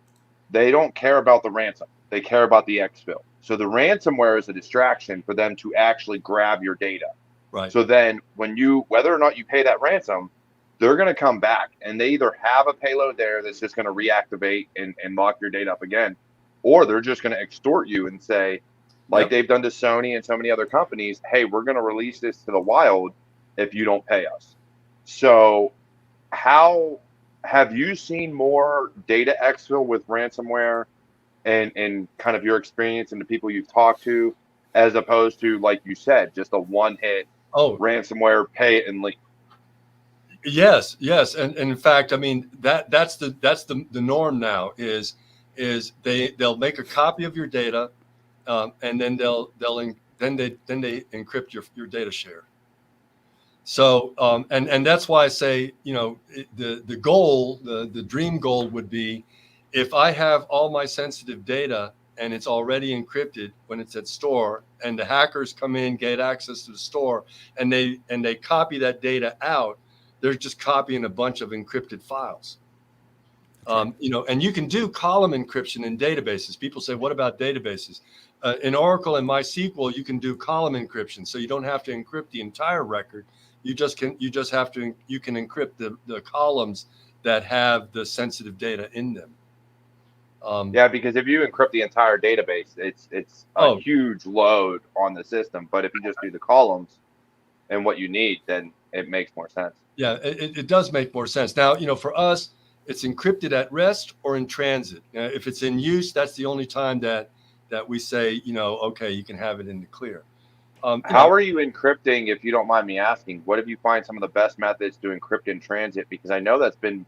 They don't care about the ransom. They care about the exfil. So the ransomware is a distraction for them to actually grab your data.
Right.
So then whether or not you pay that ransom, they're going to come back, and they either have a payload there that's just going to reactivate and lock your data up again, or they're just going to extort you and say, like they've done to Sony and so many other companies, hey, we're going to release this to the wild if you don't pay us. So how have you seen more data exfil with ransomware and kind of your experience and the people you've talked to, as opposed to, like you said, just a one-hit ransomware, pay it and leave?
Yes. And in fact, I mean, that's the norm now is they'll make a copy of your data, and then they encrypt your data share. So and that's why I say, the goal, the dream goal would be, if I have all my sensitive data and it's already encrypted when it's at store, and the hackers come in, get access to the store, and they copy that data out, they're just copying a bunch of encrypted files. And you can do column encryption in databases. People say, what about databases? In Oracle and MySQL, you can do column encryption, so you don't have to encrypt the entire record. You can encrypt the columns that have the sensitive data in them.
Yeah, because if you encrypt the entire database, it's a huge load on the system. But if you just do the columns and what you need, then it makes more sense.
Yeah, it does make more sense. Now, for us, it's encrypted at rest or in transit. If it's in use, that's the only time that we say, okay, you can have it in the clear.
How are you encrypting, if you don't mind me asking? What have you find some of the best methods to encrypt in transit? Because I know that's been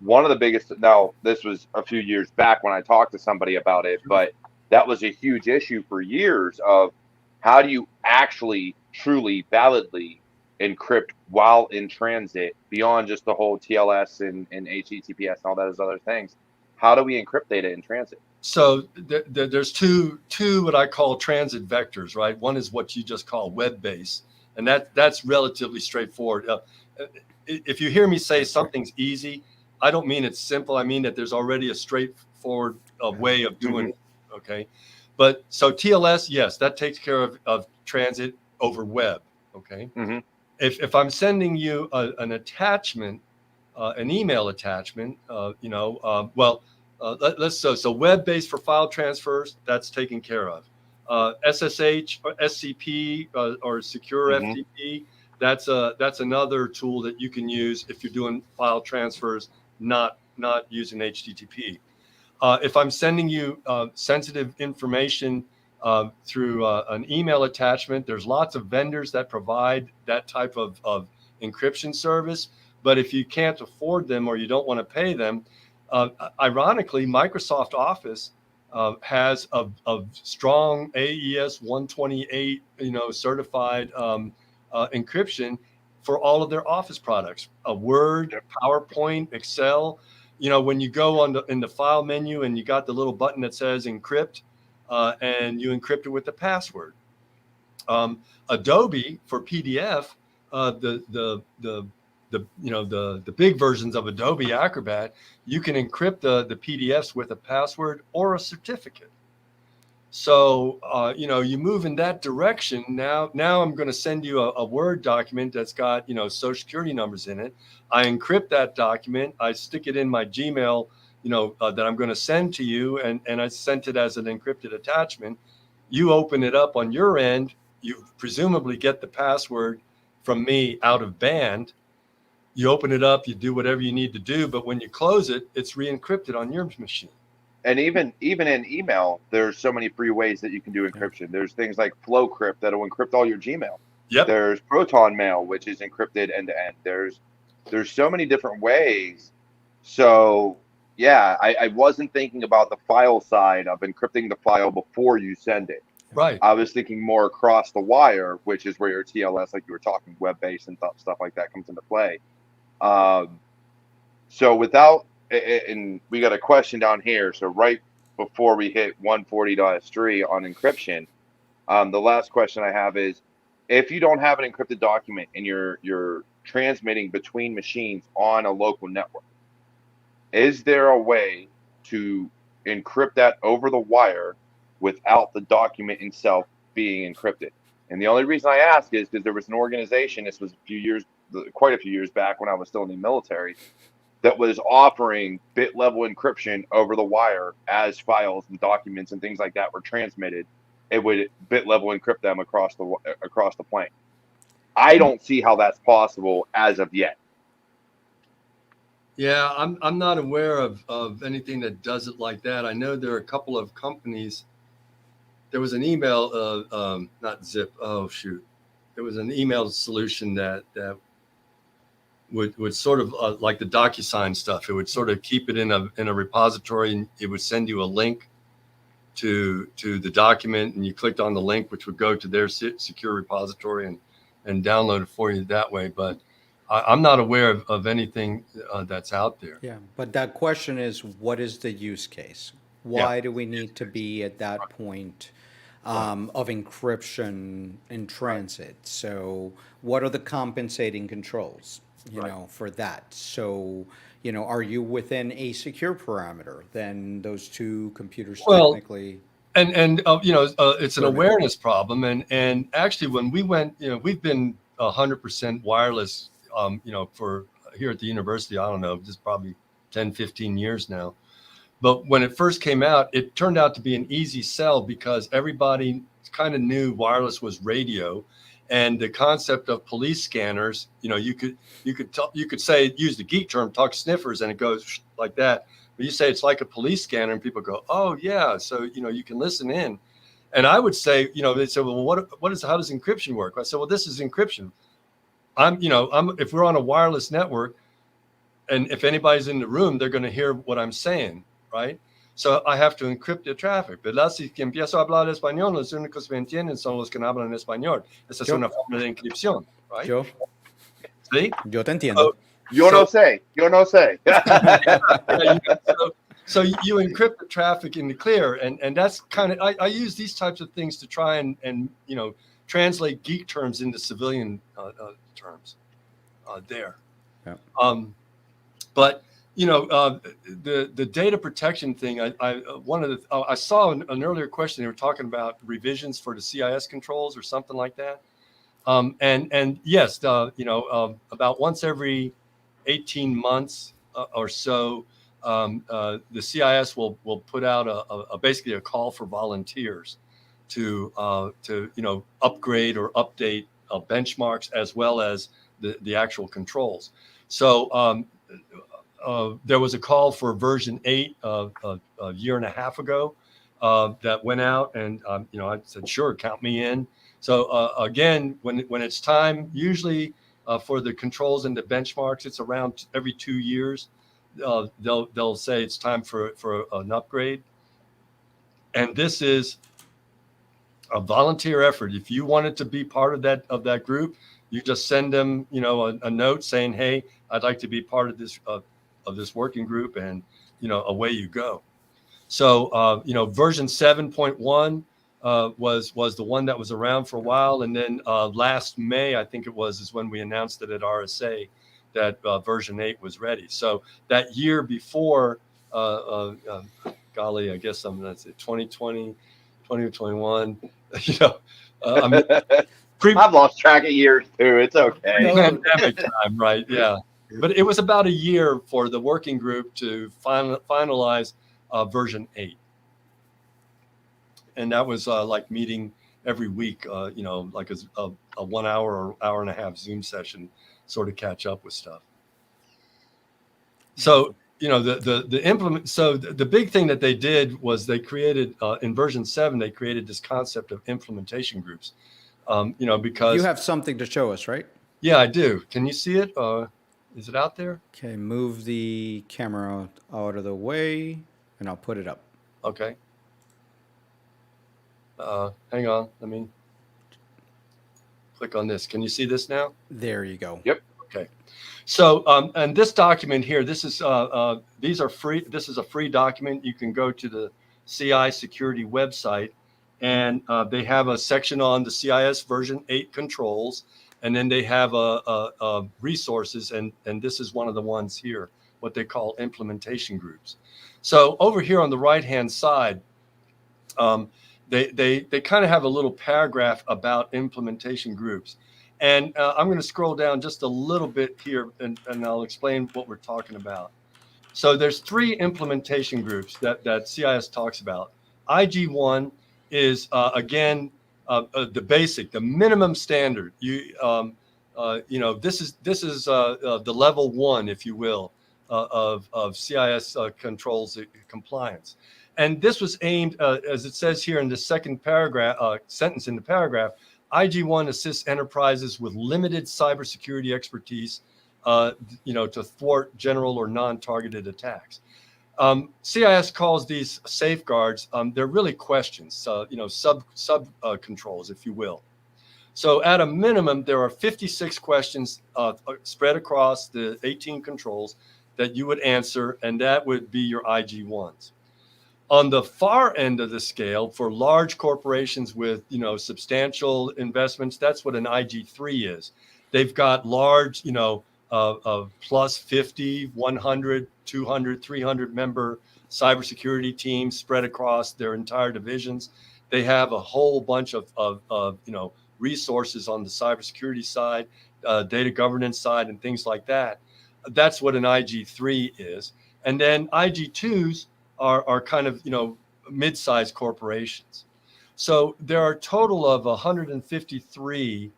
one of the biggest. Now, this was a few years back when I talked to somebody about it, but that was a huge issue for years of how do you actually, truly, validly encrypt while in transit, beyond just the whole TLS and HTTPS and all those other things. How do we encrypt data in transit?
So there's two what I call transit vectors, right? One is what you just call web-based, and that's relatively straightforward. If you hear me say something's easy, I don't mean it's simple. I mean that there's already a straightforward way of doing it. Okay, but so TLS, yes, that takes care of transit over web. Okay. If I'm sending you an attachment, an email attachment, so web-based for file transfers, that's taken care of. SSH or SCP or secure FTP, that's another tool that you can use if you're doing file transfers, not using HTTP. If I'm sending you sensitive information through an email attachment, there's lots of vendors that provide that type of encryption service. But if you can't afford them or you don't want to pay them, ironically, Microsoft Office has a strong AES 128, certified encryption for all of their Office products. Word, PowerPoint, Excel. When you go in the file menu and you got the little button that says encrypt, and you encrypt it with the password. Adobe for PDF, the big versions of Adobe Acrobat, you can encrypt the PDFs with a password or a certificate. So, you move in that direction. Now I'm going to send you a Word document that's got, social security numbers in it. I encrypt that document. I stick it in my Gmail, that I'm going to send to you. And I sent it as an encrypted attachment. You open it up on your end. You presumably get the password from me out of band. You open it up, you do whatever you need to do, but when you close it, it's re-encrypted on your machine.
And even in email, there's so many free ways that you can do encryption. There's things like FlowCrypt that'll encrypt all your Gmail.
Yep.
There's Proton Mail, which is encrypted end to end. There's so many different ways. So yeah, I wasn't thinking about the file side of encrypting the file before you send it.
Right.
I was thinking more across the wire, which is where your TLS, like you were talking, web-based and stuff like that comes into play. So without, and we got a question down here. So right before we hit 140.3 on encryption, the last question I have is, if you don't have an encrypted document and you're transmitting between machines on a local network, is there a way to encrypt that over the wire without the document itself being encrypted? And the only reason I ask is because there was an organization, this was quite a few years back when I was still in the military, that was offering bit level encryption over the wire as files and documents and things like that were transmitted. It would bit level encrypt them across the plane. I don't see how that's possible as of yet.
Yeah, I'm not aware of anything that does it like that. I know there are a couple of companies. There was an email, not Zip. Oh shoot, there was an email solution that would sort of like the DocuSign stuff. It would sort of keep it in a repository, and it would send you a link to the document, and you clicked on the link, which would go to their secure repository and download it for you that way. But I'm not aware of anything that's out there.
Yeah, but that question is, what is the use case? Why do we need to be at that point of encryption in transit? So what are the compensating controls, you know, for that? So, you know, are you within a secure parameter? Then those two computers technically...
And you know, it's an awareness problem. And actually, when we went, you know, we've been 100% wireless, you know, for here at the university, I don't know, just probably 10, 15 years now. But when it first came out, it turned out to be an easy sell because everybody kind of knew wireless was radio, and the concept of police scanners. You know, you could say, use the geek term, talk sniffers, and it goes like that. But you say it's like a police scanner, and people go, "Oh yeah," so you know you can listen in. And I would say, you know, they say, "Well, how does encryption work?" I said, "Well, this is encryption. If we're on a wireless network, and if anybody's in the room, they're going to hear what I'm saying, right? So I have to encrypt the traffic. ¿Verdad? Si empiezo a hablar español, los únicos que me entienden son los que hablan español. Esa es una forma de encripción, right? ¿Sí?
Yo te entiendo.
Yo no sé.
So you encrypt the traffic in the clear, and that's kind of, I use these types of things to try and you know, translate geek terms into civilian terms there.
Yeah.
But you know, the data protection thing. I saw an earlier question. They were talking about revisions for the CIS controls or something like that. And yes, you know, about once every 18 months or so, the CIS will put out basically a call for volunteers to you know, upgrade or update benchmarks as well as the actual controls. So there was a call for version 8 a year and a half ago that went out, and you know, I said, sure, count me in. So again, when it's time, usually for the controls and the benchmarks, it's around every 2 years. They'll say it's time for an upgrade, and this is a volunteer effort. If you wanted to be part of that group, you just send them, you know, a note saying, hey, I'd like to be part of this working group, and you know, away you go. So you know, version 7.1 was the one that was around for a while, and then last May, I think it was, is when we announced it at RSA that version 8 was ready. So that year before, golly, I guess that's it, 2020, 2021. You know,
I've lost track of years too. It's okay.
Pandemic time, right? Yeah. But it was about a year for the working group to finalize version 8. And that was like meeting every week, you know, like a 1 hour or hour and a half Zoom session, sort of catch up with stuff. So, the implement. So the big thing that they did was they created in version 7, they created this concept of implementation groups. Because
You have something to show us, right?
yeah, I do. Can you see it? Is it out there?
Okay, move the camera out of the way, and I'll put it up.
Okay. Hang on. Let me click on this. Can you see this now?
There you go.
Yep.
Okay. So, and this document here, these are free. This is a free document. You can go to the CI security website, and they have a section on the CIS version 8 controls, and then they have a resources, and this is one of the ones here, what they call implementation groups. So over here on the right-hand side, they kind of have a little paragraph about implementation groups. And I'm going to scroll down just a little bit here, and I'll explain what we're talking about. So there's 3 implementation groups that CIS talks about. IG1 is, again, the basic, the minimum standard. This is the level 1, if you will, of CIS controls compliance. And this was aimed, as it says here in the second paragraph, sentence in the paragraph, IG1 assists enterprises with limited cybersecurity expertise, to thwart general or non-targeted attacks. CIS calls these safeguards. They're really questions, sub controls, if you will. So at a minimum, there are 56 questions spread across the 18 controls that you would answer, and that would be your IG1s. On the far end of the scale, for large corporations with substantial investments, that's what an IG3 is. They've got large, plus 50, 100, 200, 300 member cybersecurity teams spread across their entire divisions. They have a whole bunch of resources on the cybersecurity side, data governance side, and things like that. That's what an IG3 is. And then IG2s are kind of, mid-sized corporations. So there are a total of 153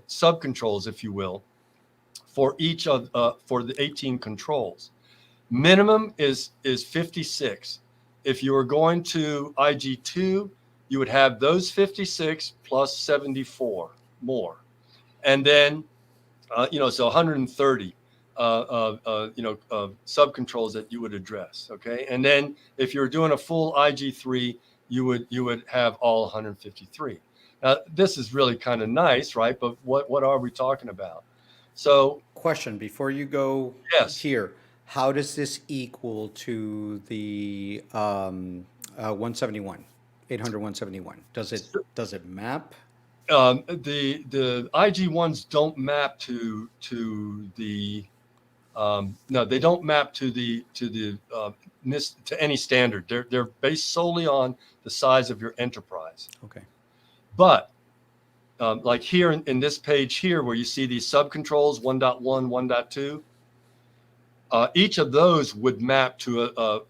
sub-controls, if you will, for each of for the 18 controls. Minimum is 56. If you were going to IG2, you would have those 56 plus 74 more. And then, so 130. Sub controls that you would address. Okay, and then if you're doing a full IG3, you would have all 153. Now this is really kind of nice, right? But what are we talking about? So,
Question before you go here, how does this equal to the 171, 800 171? Does it map?
The IG1s don't map to the no, they don't map to any standard. They're based solely on the size of your enterprise.
Okay.
But like here in this page here, where you see these subcontrols 1.1, 1.2, each of those would map to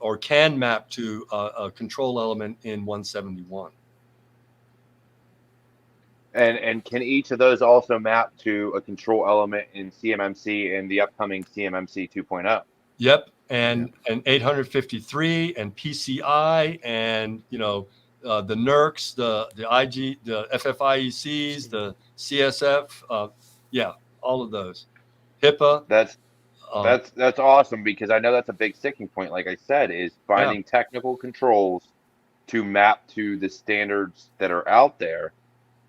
or can map to a control element in 171.
And can each of those also map to a control element in CMMC and the upcoming CMMC 2.0?
Yep, and 853 and PCI and the NERCs, the IG, the FFIECs, the CSF, all of those. HIPAA.
That's awesome, because I know that's a big sticking point. Like I said, is finding technical controls to map to the standards that are out there.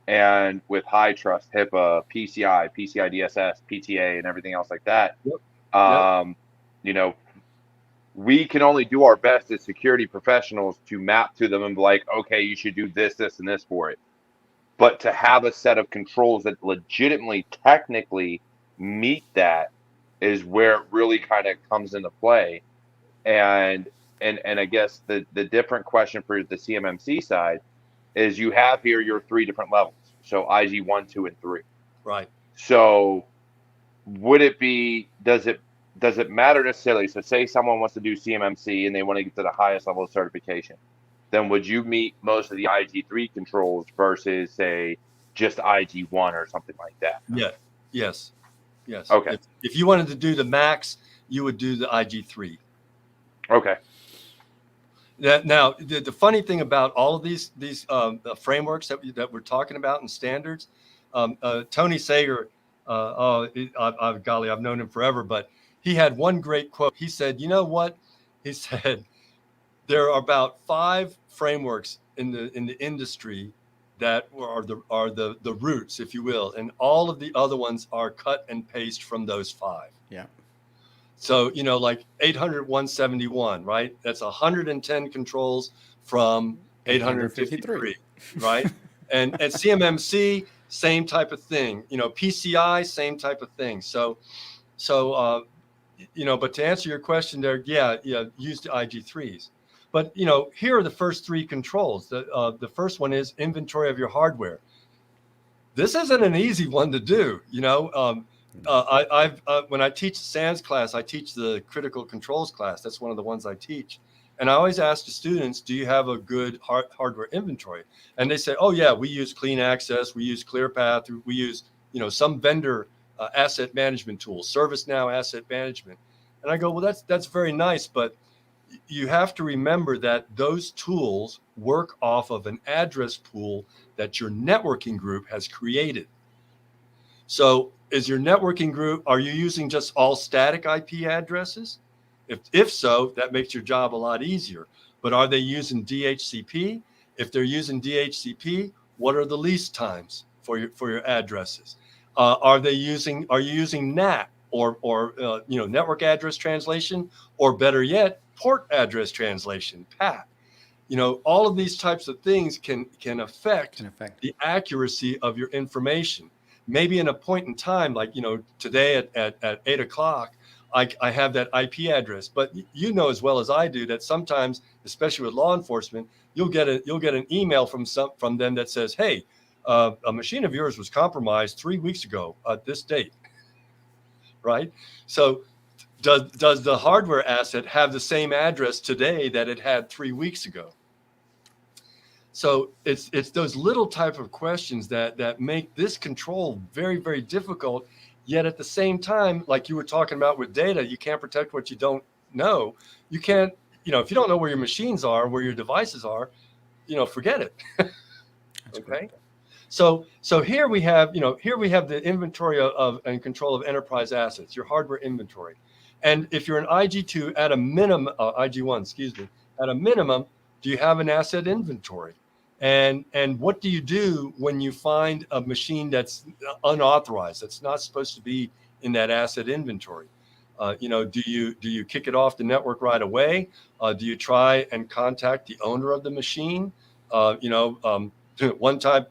And with high trust, HIPAA, PCI, PCI DSS, PTA, and everything else like that, we can only do our best as security professionals to map to them and be like, okay, you should do this, this, and this for it. But to have a set of controls that legitimately, technically meet that is where it really kind of comes into play. And I guess the different question for the CMMC side is you have here your 3 different levels. So IG 1, 2, and 3.
Right.
So would it be, does it matter necessarily? So say someone wants to do CMMC and they want to get to the highest level of certification, then would you meet most of the IG3 controls versus say just IG1 or something like that?
Yeah. Yes. Yes.
Okay.
If you wanted to do the max, you would do the IG3.
Okay.
Now, the funny thing about all of these frameworks that we're talking about and standards, Tony Sager, golly, I've known him forever, but he had one great quote. He said, "You know what?" He said, "There are about 5 frameworks in the industry that are the roots, if you will, and all of the other ones are cut and paste from those 5."
Yeah.
So, like 800.171, right? That's 110 controls from 853, right? And at CMMC, same type of thing. PCI, same type of thing. So, but to answer your question there, yeah, use the IG3s. But, here are the first 3 controls. The first one is inventory of your hardware. This isn't an easy one to do, when I teach the SANS class, I teach the critical controls class. That's one of the ones I teach. And I always ask the students, do you have a good hardware inventory? And they say, oh yeah, we use Clean Access, we use ClearPath, we use, some vendor asset management tools, ServiceNow asset management. And I go, well, that's very nice, but you have to remember that those tools work off of an address pool that your networking group has created. So is your networking group, are you using just all static IP addresses? If so, that makes your job a lot easier. But are they using DHCP? If they're using DHCP, what are the lease times for your addresses? Are you using NAT or network address translation, or better yet, port address translation, PAT? All of these types of things can affect the accuracy of your information. Maybe in a point in time, like, today at 8 o'clock, I have that IP address, but as well as I do that sometimes, especially with law enforcement, you'll get an email from them that says, hey, a machine of yours was compromised 3 weeks ago at this date, right? So does the hardware asset have the same address today that it had 3 weeks ago? So it's those little type of questions that make this control very, very difficult. Yet at the same time, like you were talking about with data, you can't protect what you don't know. You can't, if you don't know where your machines are, where your devices are, forget it. Okay.
Correct.
So here we have the inventory of and control of enterprise assets, your hardware inventory. And if you're an IG2 at a minimum, IG1, excuse me, at a minimum, do you have an asset inventory? And what do you do when you find a machine that's unauthorized, that's not supposed to be in that asset inventory? Do you kick it off the network right away? Do you try and contact the owner of the machine? One time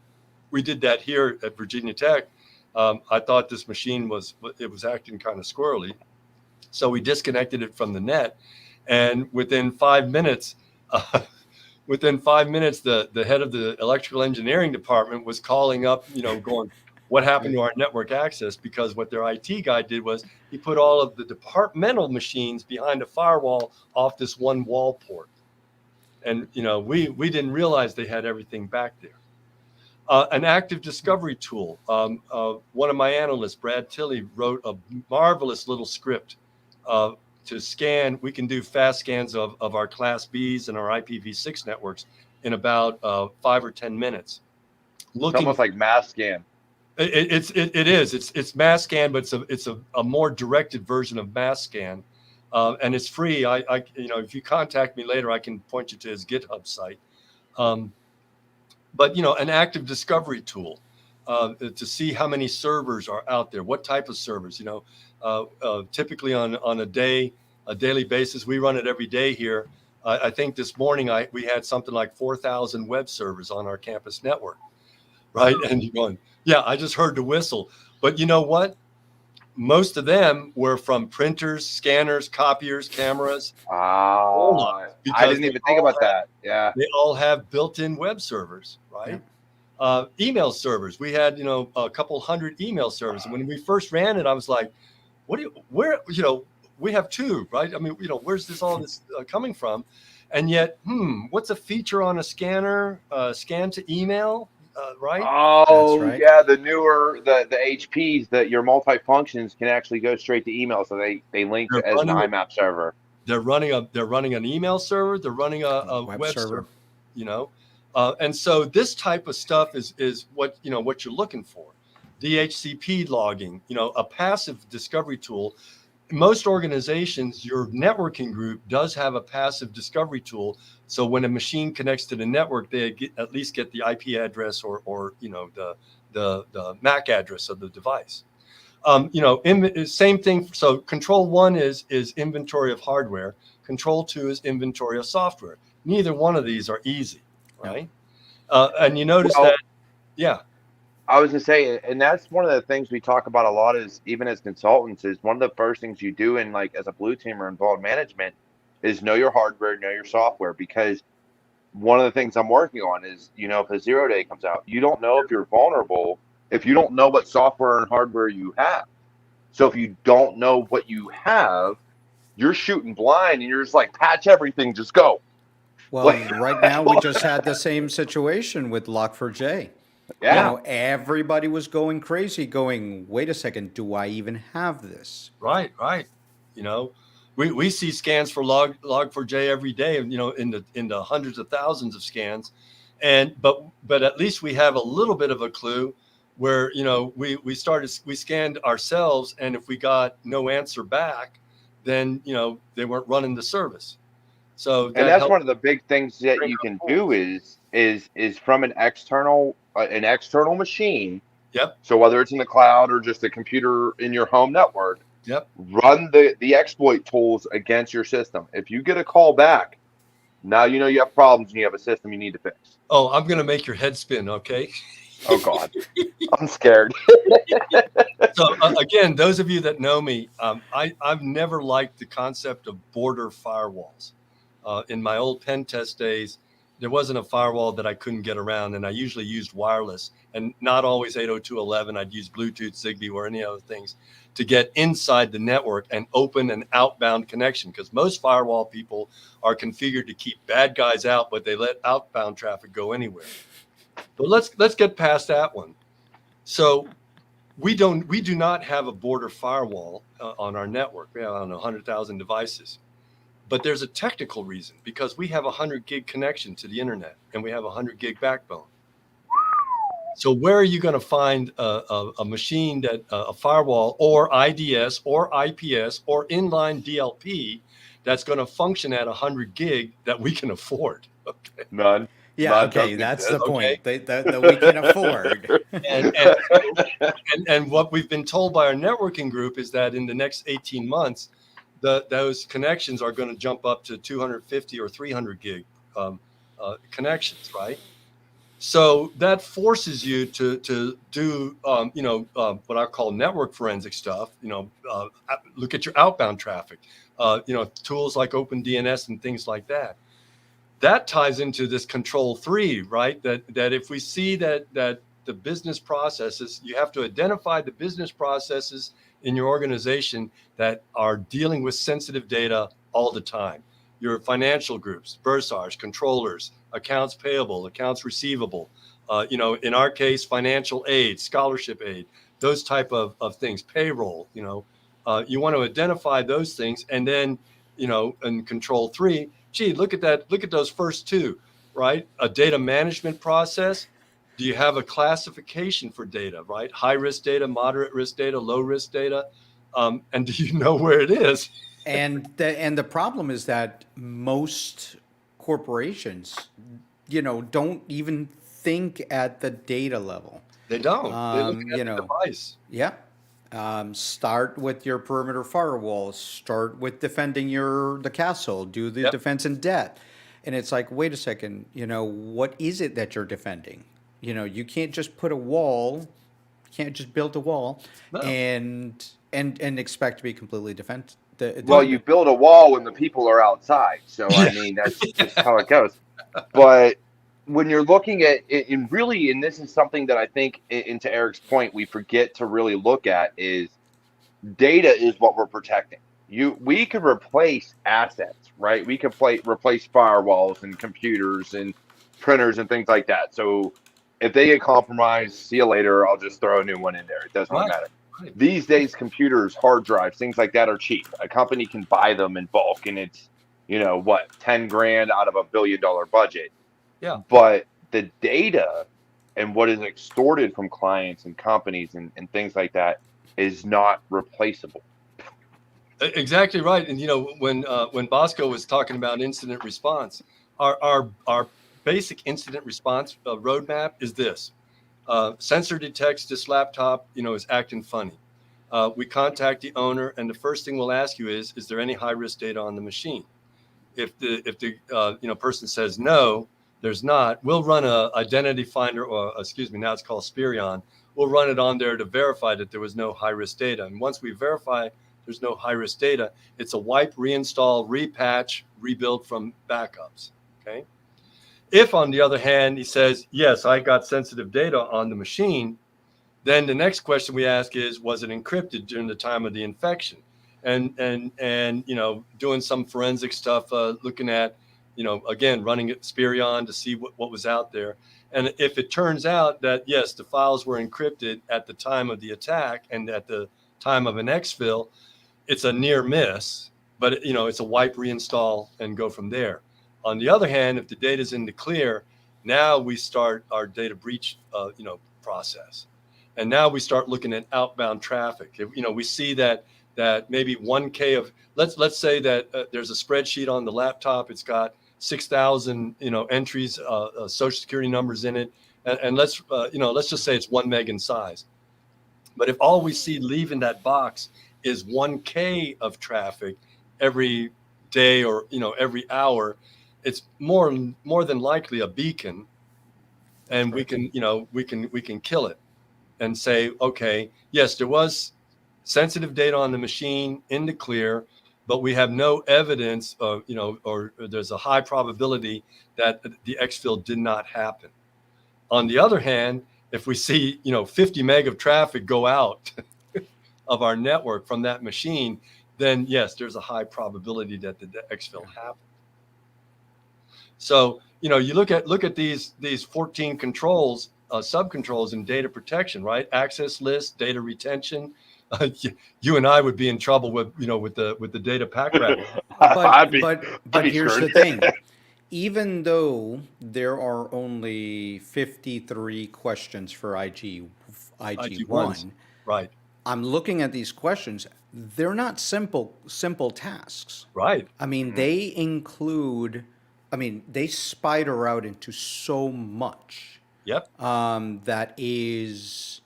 we did that here at Virginia Tech. I thought this machine was acting kind of squirrely, so we disconnected it from the net, and within 5 minutes. The head of the electrical engineering department was calling up, going, what happened to our network access? Because what their IT guy did was he put all of the departmental machines behind a firewall off this one wall port. And, we didn't realize they had everything back there. An active discovery tool. One of my analysts, Brad Tilley, wrote a marvelous little script to scan. We can do fast scans of our Class Bs and our IPv6 networks in about 5 or 10 minutes.
It's almost like mass scan.
It is. It's mass scan, but it's a more directed version of mass scan, and it's free. I if you contact me later, I can point you to his GitHub site. But an active discovery tool to see how many servers are out there, what type of servers. Typically on a daily basis, we run it every day here. I think this morning we had something like 4,000 web servers on our campus network, right? And you're going, yeah, I just heard the whistle. But you know what? Most of them were from printers, scanners, copiers, cameras.
I didn't even think about that. Yeah.
They all have built-in web servers, right? Yeah. Email servers. We had, a couple hundred email servers. And when we first ran it, I was like, we have 2, right? I mean, where's all this coming from? And yet, what's a feature on a scanner? Scan to email? right?
Oh,
right.
yeah, the newer the HPs that your multi-functions can actually go straight to email, so they link
They're
as an
running
IMAP server.
they're running an email server, they're running a
Web
web
server.
server, you know. And so this type of stuff is what what you're looking for. DHCP logging, a passive discovery tool. Most organizations, your networking group does have a passive discovery tool. So when a machine connects to the network, they at least get the IP address or the MAC address of the device. Same thing. So control 1 is inventory of hardware. Control 2 is inventory of software. Neither one of these are easy, right? And you notice
Well,
that, yeah.
I was gonna say, and that's one of the things we talk about a lot is even as consultants is one of the first things you do in like as a blue teamer involved management is know your hardware, know your software, because one of the things I'm working on is, if a 0-day comes out, you don't know if you're vulnerable if you don't know what software and hardware you have. So if you don't know what you have, you're shooting blind and you're just like, patch everything, just go.
Well,
Like,
right now we just had the same situation with Log4j.
Yeah.
Everybody was going crazy, going, wait a second, do I even have this?
Right. We see scans for log4j every day, in the hundreds of thousands of scans. But at least we have a little bit of a clue where, we scanned ourselves, and if we got no answer back, then, they weren't running the service. So
and
that
that's
helped
one of the big things that
bring
you
our
can do
tools.
is from an external machine.
Yep.
So whether it's in the cloud or just a computer in your home network,
Yep.
run the exploit tools against your system. If you get a call back, now you know you have problems and you have a system you need to fix.
Oh, I'm going to make your head spin. Okay.
Oh God, I'm scared.
So again, those of you that know me, I've never liked the concept of border firewalls. In my old pen test days, there wasn't a firewall that I couldn't get around, and I usually used wireless, and not always 802.11. I'd use Bluetooth, Zigbee, or any other things to get inside the network and open an outbound connection, because most firewall people are configured to keep bad guys out, but they let outbound traffic go anywhere. But let's get past that one. So we do not have a border firewall on our network. We have, I don't know, 100,000 devices. But there's a technical reason, because we have a 100 gig connection to the internet, and we have a 100 gig backbone. So where are you going to find a machine that a firewall or IDS or IPS or inline DLP that's going to function at 100 gig that we can afford? Okay.
None.
Yeah,
None
okay,
doesn't
that's the
exist.
point that we can afford.
And what we've been told by our networking group is that in the next 18 months, those connections are going to jump up to 250 or 300 gig connections, right? So that forces you to do what I call network forensic stuff. Look at your outbound traffic. Tools like OpenDNS and things like that. That ties into this control 3, right? That if we see that the business processes, you have to identify the business processes in your organization that are dealing with sensitive data all the time. Your financial groups, bursars, controllers, accounts payable, accounts receivable, in our case, financial aid, scholarship aid, those type of things, payroll, you want to identify those things. And then, in control 3, gee, look at that. Look at those first two, right? A data management process. Do you have a classification for data, right? High risk data, moderate risk data, low risk data. And do you know where it is?
And the problem is that most corporations, don't even think at the data level.
They don't. They're looking
You
at the
know,
device.
yeah. Start with your perimeter firewall. Start with defending the castle. Do the
Yep.
defense in depth. And it's like, wait a second, what is it that you're defending? You can't just put a wall, you can't just build a wall
No.
and expect to be completely
Well, you build a wall when the people are outside. So, I mean, that's just how it goes. But when you're looking at it, and this is something that I think, and to Eric's point, we forget to really look at is data is what we're protecting. We could replace assets, right? We could replace firewalls and computers and printers and things like that. So if they get compromised, see you later. I'll just throw a new one in there. It doesn't really
Right.
matter.
Right.
These days, computers, hard drives, things like that are cheap. A company can buy them in bulk, and it's, what, 10 grand out of $1 billion budget.
Yeah.
But the data and what is extorted from clients and companies and things like that is not replaceable.
Exactly right. And when Bosco was talking about incident response, our basic incident response roadmap is this: sensor detects this laptop, is acting funny. We contact the owner, and the first thing we'll ask you is there any high risk data on the machine? If the person says no, there's not, we'll run a identity finder, or excuse me, now it's called Spirion. We'll run it on there to verify that there was no high risk data. And once we verify there's no high risk data, it's a wipe, reinstall, repatch, rebuild from backups. Okay. If, on the other hand, he says, yes, I got sensitive data on the machine, then the next question we ask is, was it encrypted during the time of the infection? And doing some forensic stuff, looking at, again, running it Spirion to see what was out there. And if it turns out that, yes, the files were encrypted at the time of the attack and at the time of an exfil, it's a near miss, but it's a wipe, reinstall, and go from there. On the other hand, if the data is in the clear, now we start our data breach, process, and now we start looking at outbound traffic. We see that maybe 1K of let's say that there's a spreadsheet on the laptop. It's got 6,000 entries, social security numbers in it, and let's just say it's 1 meg in size. But if all we see leaving that box is 1K of traffic every day or every hour, it's more than likely a beacon, and we can kill it and say, okay, yes, there was sensitive data on the machine in the clear, but we have no evidence of, or there's a high probability that the exfil did not happen. On the other hand, if we see 50 meg of traffic go out of our network from that machine, then yes, there's a high probability that the exfil happened. So you look at these 14 controls, sub-controls in data protection, right? Access list, data retention. You and I would be in trouble with the data pack rat.
But here's
screwed.
the thing. Even though there are only 53 questions for IG1,
right?
I'm looking at these questions. They're not simple tasks.
Right.
I mean, they include, they spider out into so much.
Yep.
That is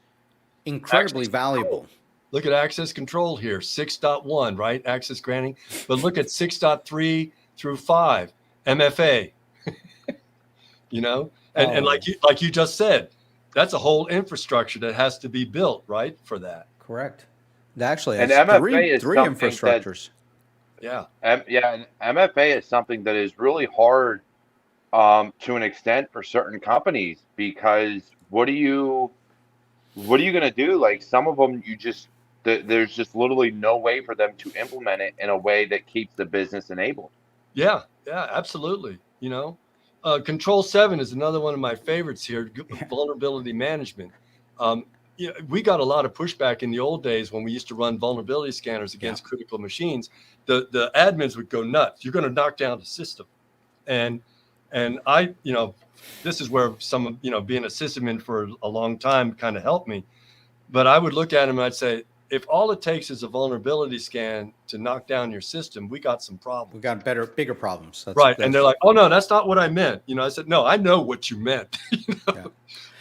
incredibly valuable.
Look at access control here, 6.1, right? Access granting. But look at 6.3 through 5, MFA. And like you just said, that's a whole infrastructure that has to be built, right, for that.
Correct. Actually,
and
that's
MFA is
three infrastructures.
And MFA is something that is really hard to an extent for certain companies, because what are you going to do? Like, some of them, there's just literally no way for them to implement it in a way that keeps the business enabled.
Yeah, absolutely. Control 7 is another one of my favorites here, vulnerability management. We got a lot of pushback in the old days when we used to run vulnerability scanners against critical machines. The admins would go nuts. You're going to knock down the system. And I, this is where some, being a sysadmin for a long time kind of helped me. But I would look at them and I'd say, if all it takes is a vulnerability scan to knock down your system, we got some problems. We
got bigger problems.
Right. And they're like, oh, no, that's not what I meant. I said, no, I know what you meant.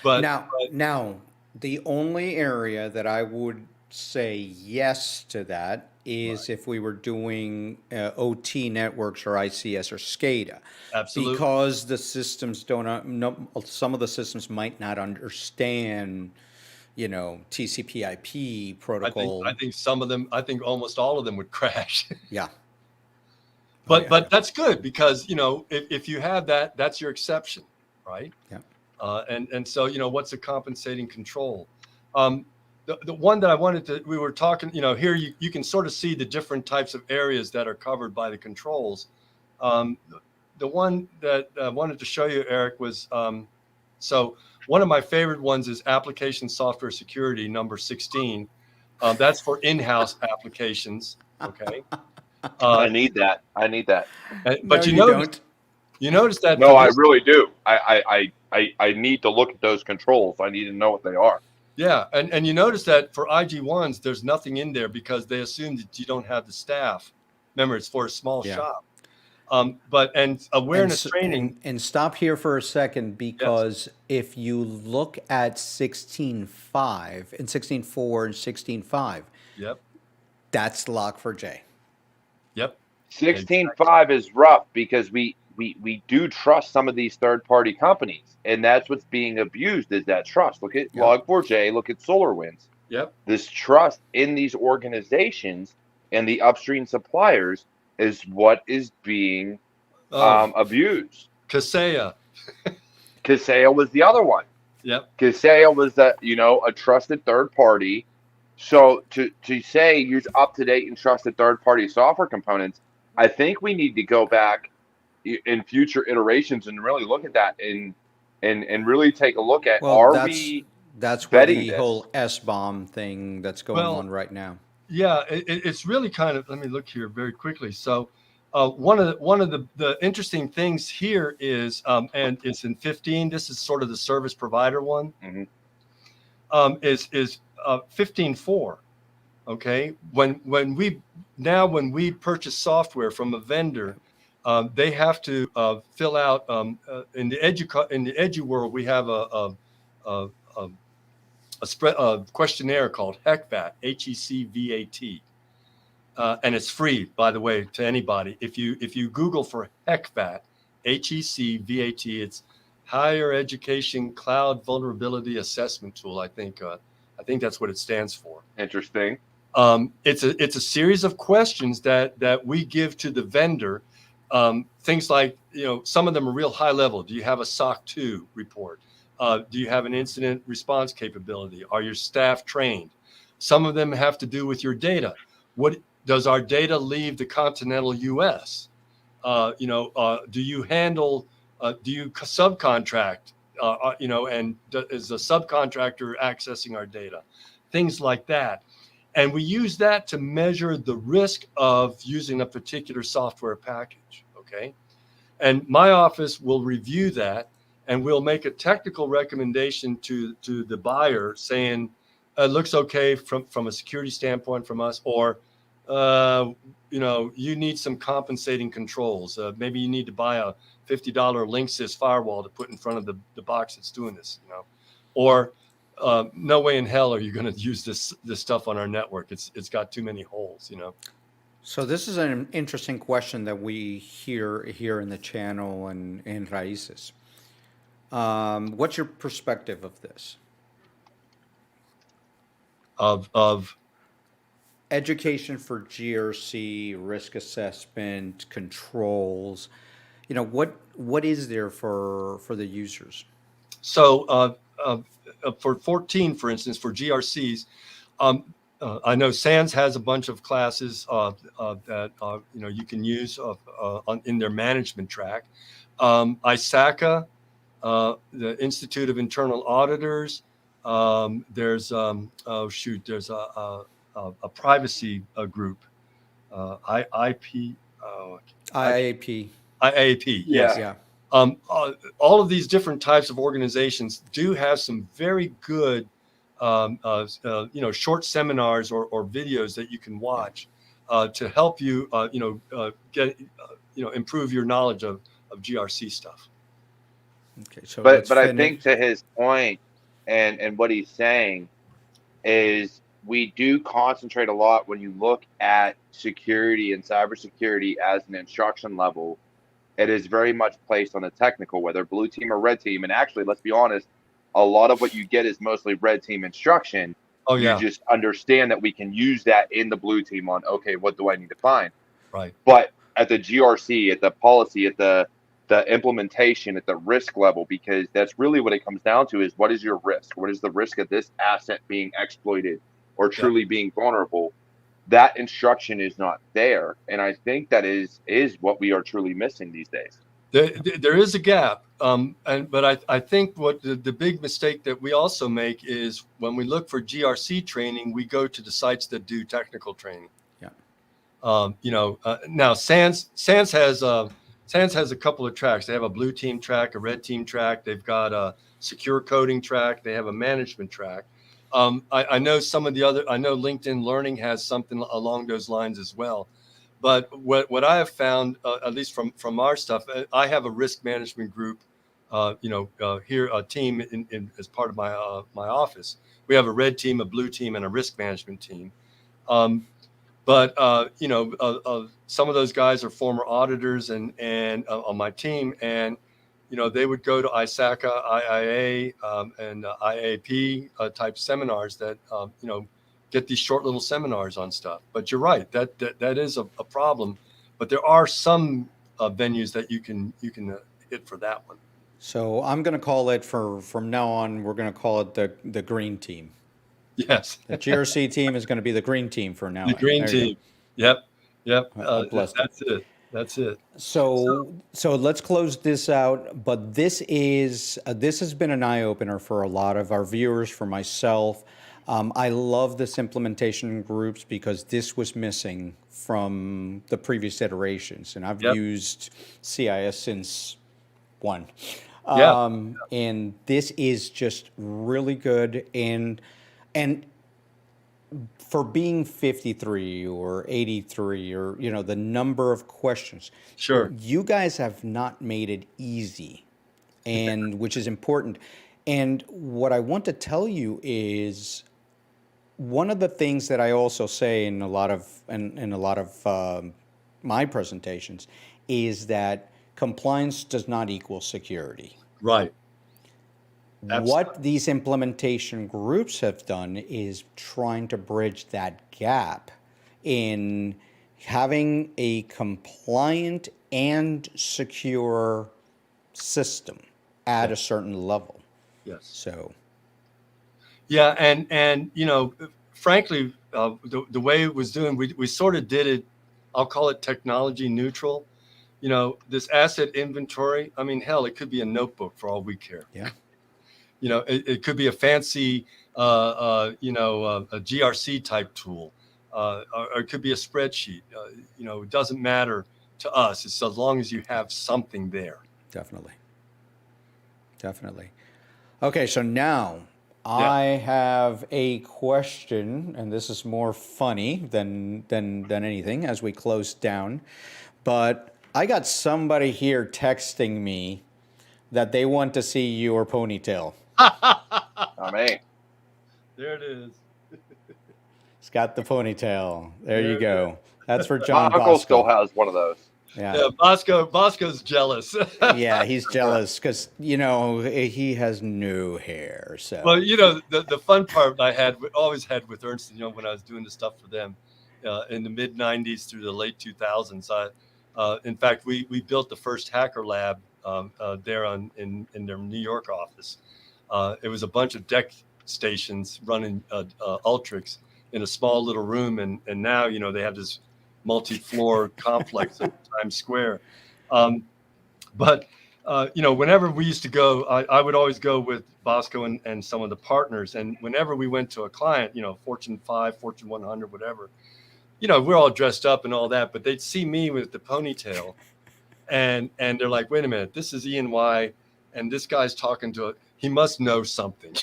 But
now, the only area that I would say yes to that is if we were doing OT networks or ICS or SCADA.
Absolutely.
Because the systems some of the systems might not understand TCP/IP protocol.
I think some of them, I think almost all of them would crash.
Yeah.
But that's good, because, if you have that, that's your exception, right?
Yeah.
And so, what's a compensating control? The one that we were talking, here you can sort of see the different types of areas that are covered by the controls. The one that I wanted to show you, Eric, was, so one of my favorite ones is application software security number 16. That's for in-house applications. Okay.
I need that. I need that.
But
No, you don't.
you notice that
No,
for
I
this,
really do. I need to look at those controls. I need to know what they are.
yeah, and you notice that for IG1s, there's nothing in there because they assume that you don't have the staff. Remember, it's for a small
Yeah.
shop. And awareness training.
And stop here for a second, because if you look at 16.5 and 16.4 and 16.5,
Yep.
that's Log4j.
Yep.
16.5 is rough because we do trust some of these third-party companies, and that's what's being abused is that trust. Look at Log4j, look at SolarWinds.
Yep.
This trust in these organizations and the upstream suppliers is what is being abused.
Kaseya.
Kaseya was the other one.
Yep.
Kaseya was a trusted third party. So to say use up-to-date and trusted third-party software components, I think we need to go back in future iterations and really look at that and really take a look at
that's where
vetting
the whole S-bomb thing that's going on right now.
Yeah, it's really kind of, let me look here very quickly. So one of the interesting things here is, and it's in 15, this is sort of the service provider one, is 15.4. Okay. When we purchase software from a vendor, they have to fill out in the edu world, we have a questionnaire called HECVAT, HECVAT, and it's free, by the way, to anybody. If you Google for HECVAT, HECVAT, it's Higher Education Cloud Vulnerability Assessment Tool. I think that's what it stands for.
Interesting.
It's a series of questions that we give to the vendor. Things like, some of them are real high level. Do you have a SOC 2 report? Do you have an incident response capability? Are your staff trained? Some of them have to do with your data. What does our data leave the continental U.S.? Do you handle? Do you subcontract? And is a subcontractor accessing our data? Things like that. And we use that to measure the risk of using a particular software package. Okay. And my office will review that, and we'll make a technical recommendation to the buyer saying, it looks okay from a security standpoint from us, or, you need some compensating controls. Maybe you need to buy a $50 Linksys firewall to put in front of the box that's doing this, or no way in hell are you going to use this stuff on our network. It's got too many holes,
So this is an interesting question that we hear here in the channel and in Raices. What's your perspective of this?
Of
Education for GRC, risk assessment, controls. What is there for the users?
So for 14, for instance, for GRCs, I know SANS has a bunch of classes that you can use in their management track. ISACA, the Institute of Internal Auditors. There's there's a privacy group, IAP. IAP. Yes.
Yeah.
All of these different types of organizations do have some very good, short seminars or videos that you can watch to help you, improve your knowledge of GRC stuff.
Okay, so
but I think to his point and what he's saying is we do concentrate a lot when you look at security and cybersecurity as an instruction level. It is very much placed on the technical, whether blue team or red team. And actually, let's be honest, a lot of what you get is mostly red team instruction.
Oh, yeah.
You just understand that we can use that in the blue team on, okay, what do I need to find?
Right.
But at the GRC, at the policy, at the implementation, at the risk level, because that's really what it comes down to is what is your risk? What is the risk of this asset being exploited or truly being vulnerable? That instruction is not there. And I think that is what we are truly missing these days.
There is a gap. But I think what the big mistake that we also make is when we look for GRC training, we go to the sites that do technical training.
Yeah.
Now SANS has a couple of tracks. They have a blue team track, a red team track. They've got a secure coding track. They have a management track. I know I know LinkedIn Learning has something along those lines as well. But what I have found, at least from our stuff, I have a risk management group, here, a team as part of my office. We have a red team, a blue team, and a risk management team. But some of those guys are former auditors and on my team, and they would go to ISACA, IIA, and IAP type seminars that get these short little seminars on stuff. But you're right, that is a problem. But there are some venues that you can hit for that one.
So I'm going to call it from now on. We're going to call it the green team.
Yes.
The GRC team is going to be the green team for now.
The green team. Yep. That's it.
So let's close this out. But this has been an eye opener for a lot of our viewers, for myself. I love this implementation groups because this was missing from the previous iterations, and I've used CIS since one. And this is just really good. And for being 53 or 83 or, the number of questions,
sure,
you guys have not made it easy, and which is important. And what I want to tell you is one of the things that I also say in a lot of my presentations is that compliance does not equal security.
Right.
Absolutely. What these implementation groups have done is trying to bridge that gap in having a compliant and secure system at a certain level.
Yes.
So.
Yeah, and frankly, the way it was doing, we sort of did it. I'll call it technology neutral. This asset inventory. I mean, hell, it could be a notebook for all we care.
Yeah.
It could be a fancy, a GRC type tool, or it could be a spreadsheet. It doesn't matter to us. It's as long as you have something there.
Definitely. Okay, so now I have a question, and this is more funny than anything as we close down. But I got somebody here texting me that they want to see your ponytail.
I mean,
there it is.
It's got the ponytail. There you go. That's for John.
My uncle still has one of those.
Yeah, Bosco's jealous.
Yeah, he's jealous because he has no hair. So
well, the fun part I always had with Ernst & Young when I was doing the stuff for them in the mid '90s through the late 2000s. In fact, we built the first hacker lab there in their New York office. It was a bunch of deck stations running Ultrix in a small little room, and now they have this multi-floor complex at Times Square. But whenever we used to go, I would always go with Bosco and some of the partners, and whenever we went to a client, Fortune 5, Fortune 100, whatever, we're all dressed up and all that, but they'd see me with the ponytail, and they're like, wait a minute, this is E&Y, and this guy's talking to he must know something.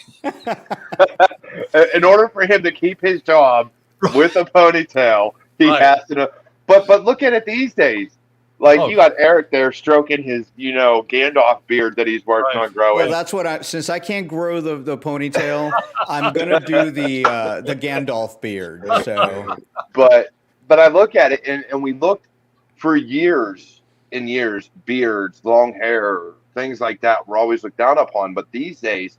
In order for him to keep his job with a ponytail, he has to know. But look at it these days. Like you got Eric there stroking his, Gandalf beard that he's working on growing.
Well, that's what since I can't grow the ponytail, I'm gonna do the Gandalf beard. So,
but I look at it and we looked for years and years, beards, long hair, things like that were always looked down upon. But these days,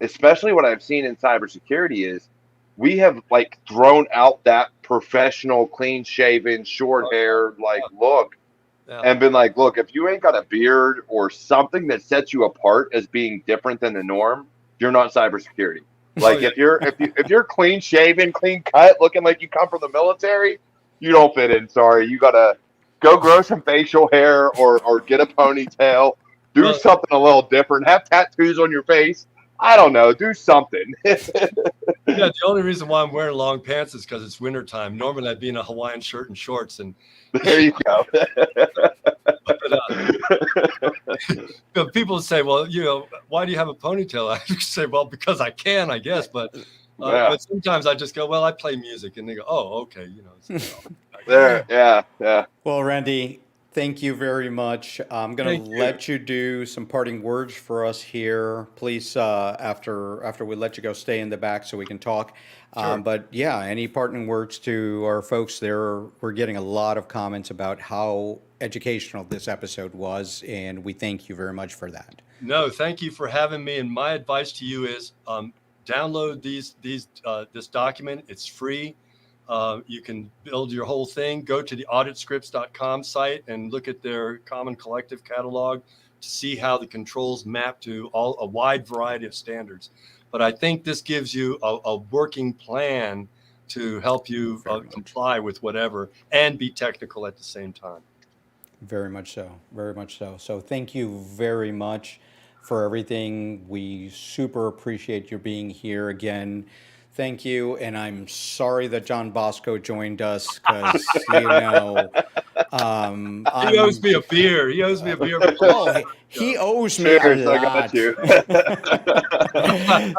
especially what I've seen in cybersecurity is we have thrown out that professional, clean shaven, short hair look. Yeah. And been like, look, if you ain't got a beard or something that sets you apart as being different than the norm, you're not cybersecurity. If you're clean shaven, clean cut, looking like you come from the military, you don't fit in. Sorry, you gotta Go grow some facial hair or get a ponytail. Do
Well,
something a little different. Have tattoos on your face. I don't know. Do something.
yeah, the only reason why I'm wearing long pants is because it's wintertime. Normally I'd be in a Hawaiian shirt and shorts. And
There you go.
people say, well, why do you have a ponytail? I say, well, because I can, I guess. But
Yeah.
but sometimes I just go, well, I play music. And they go, oh, okay.
There. Yeah.
Well, Randy, thank you very much. I'm going
Thank
to
you.
let you do some parting words for us here. Please, after we let you go, stay in the back so we can talk.
Sure.
But yeah, any parting words to our folks there? We're getting a lot of comments about how educational this episode was, and we thank you very much for that.
No, thank you for having me. And my advice to you is download this document. It's free. You can build your whole thing. Go to the auditscripts.com site and look at their common collective catalog to see how the controls map to a wide variety of standards. But I think this gives you a working plan to help you comply with whatever and be technical at the same time.
Very much so. Very much so. So thank you very much for everything. We super appreciate your being here again. Thank you. And I'm sorry that John Bosco joined us because,
He owes me a beer. He owes me a beer.
He owes me
Cheers,
a
I
lot.
got you.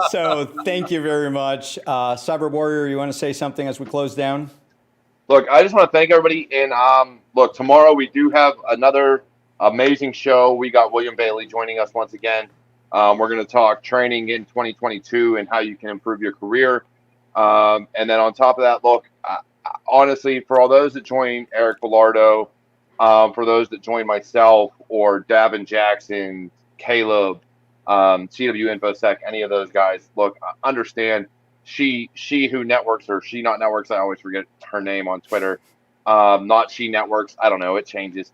So thank you very much. Cyber Warrior, you want to say something as we close down?
Look, I just want to thank everybody. And look, tomorrow we do have another amazing show. We got William Bailey joining us once again. We're going to talk training in 2022 and how you can improve your career. And then on top of that, look, honestly, for all those that join Eric Belardo, for those that join myself or Davin Jackson, Caleb, CW InfoSec, any of those guys, look, understand she who networks, or she not networks, I always forget her name on Twitter. Not she networks, I don't know, it changes.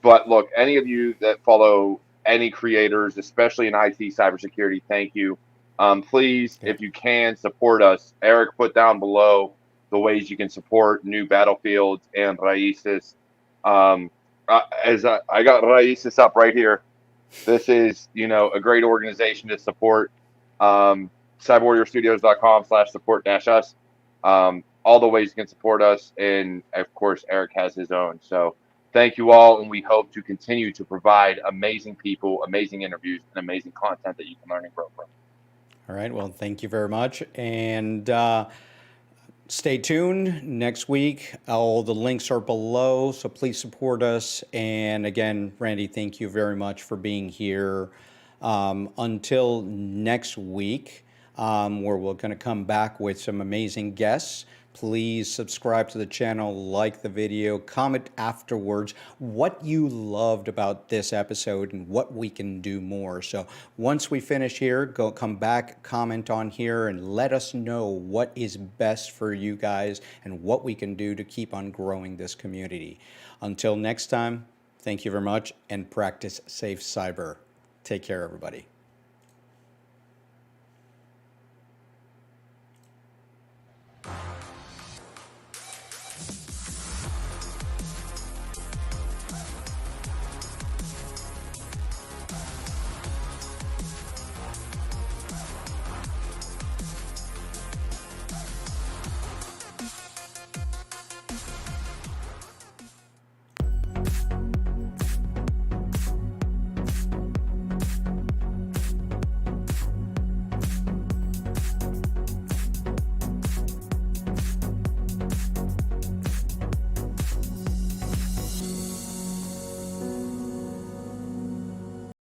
But look, any of you that follow any creators, especially in IT cybersecurity, thank you. Please, if you can, support us. Eric put down below the ways you can support New Battlefields and Raices. I got Raices up right here. This is, a great organization to support. cyberwarriorstudios.com/support-us. All the ways you can support us. And of course, Eric has his own. So thank you all. And we hope to continue to provide amazing people, amazing interviews, and amazing content that you can learn and grow from.
All right. Well, thank you very much. And stay tuned next week. All the links are below, so please support us. And again, Randy, thank you very much for being here. Until next week, where we're going to come back with some amazing guests. Please subscribe to the channel, like the video, comment afterwards what you loved about this episode and what we can do more. So once we finish here, come back, comment on here, and let us know what is best for you guys and what we can do to keep on growing this community. Until next time, thank you very much, and practice safe cyber. Take care, everybody.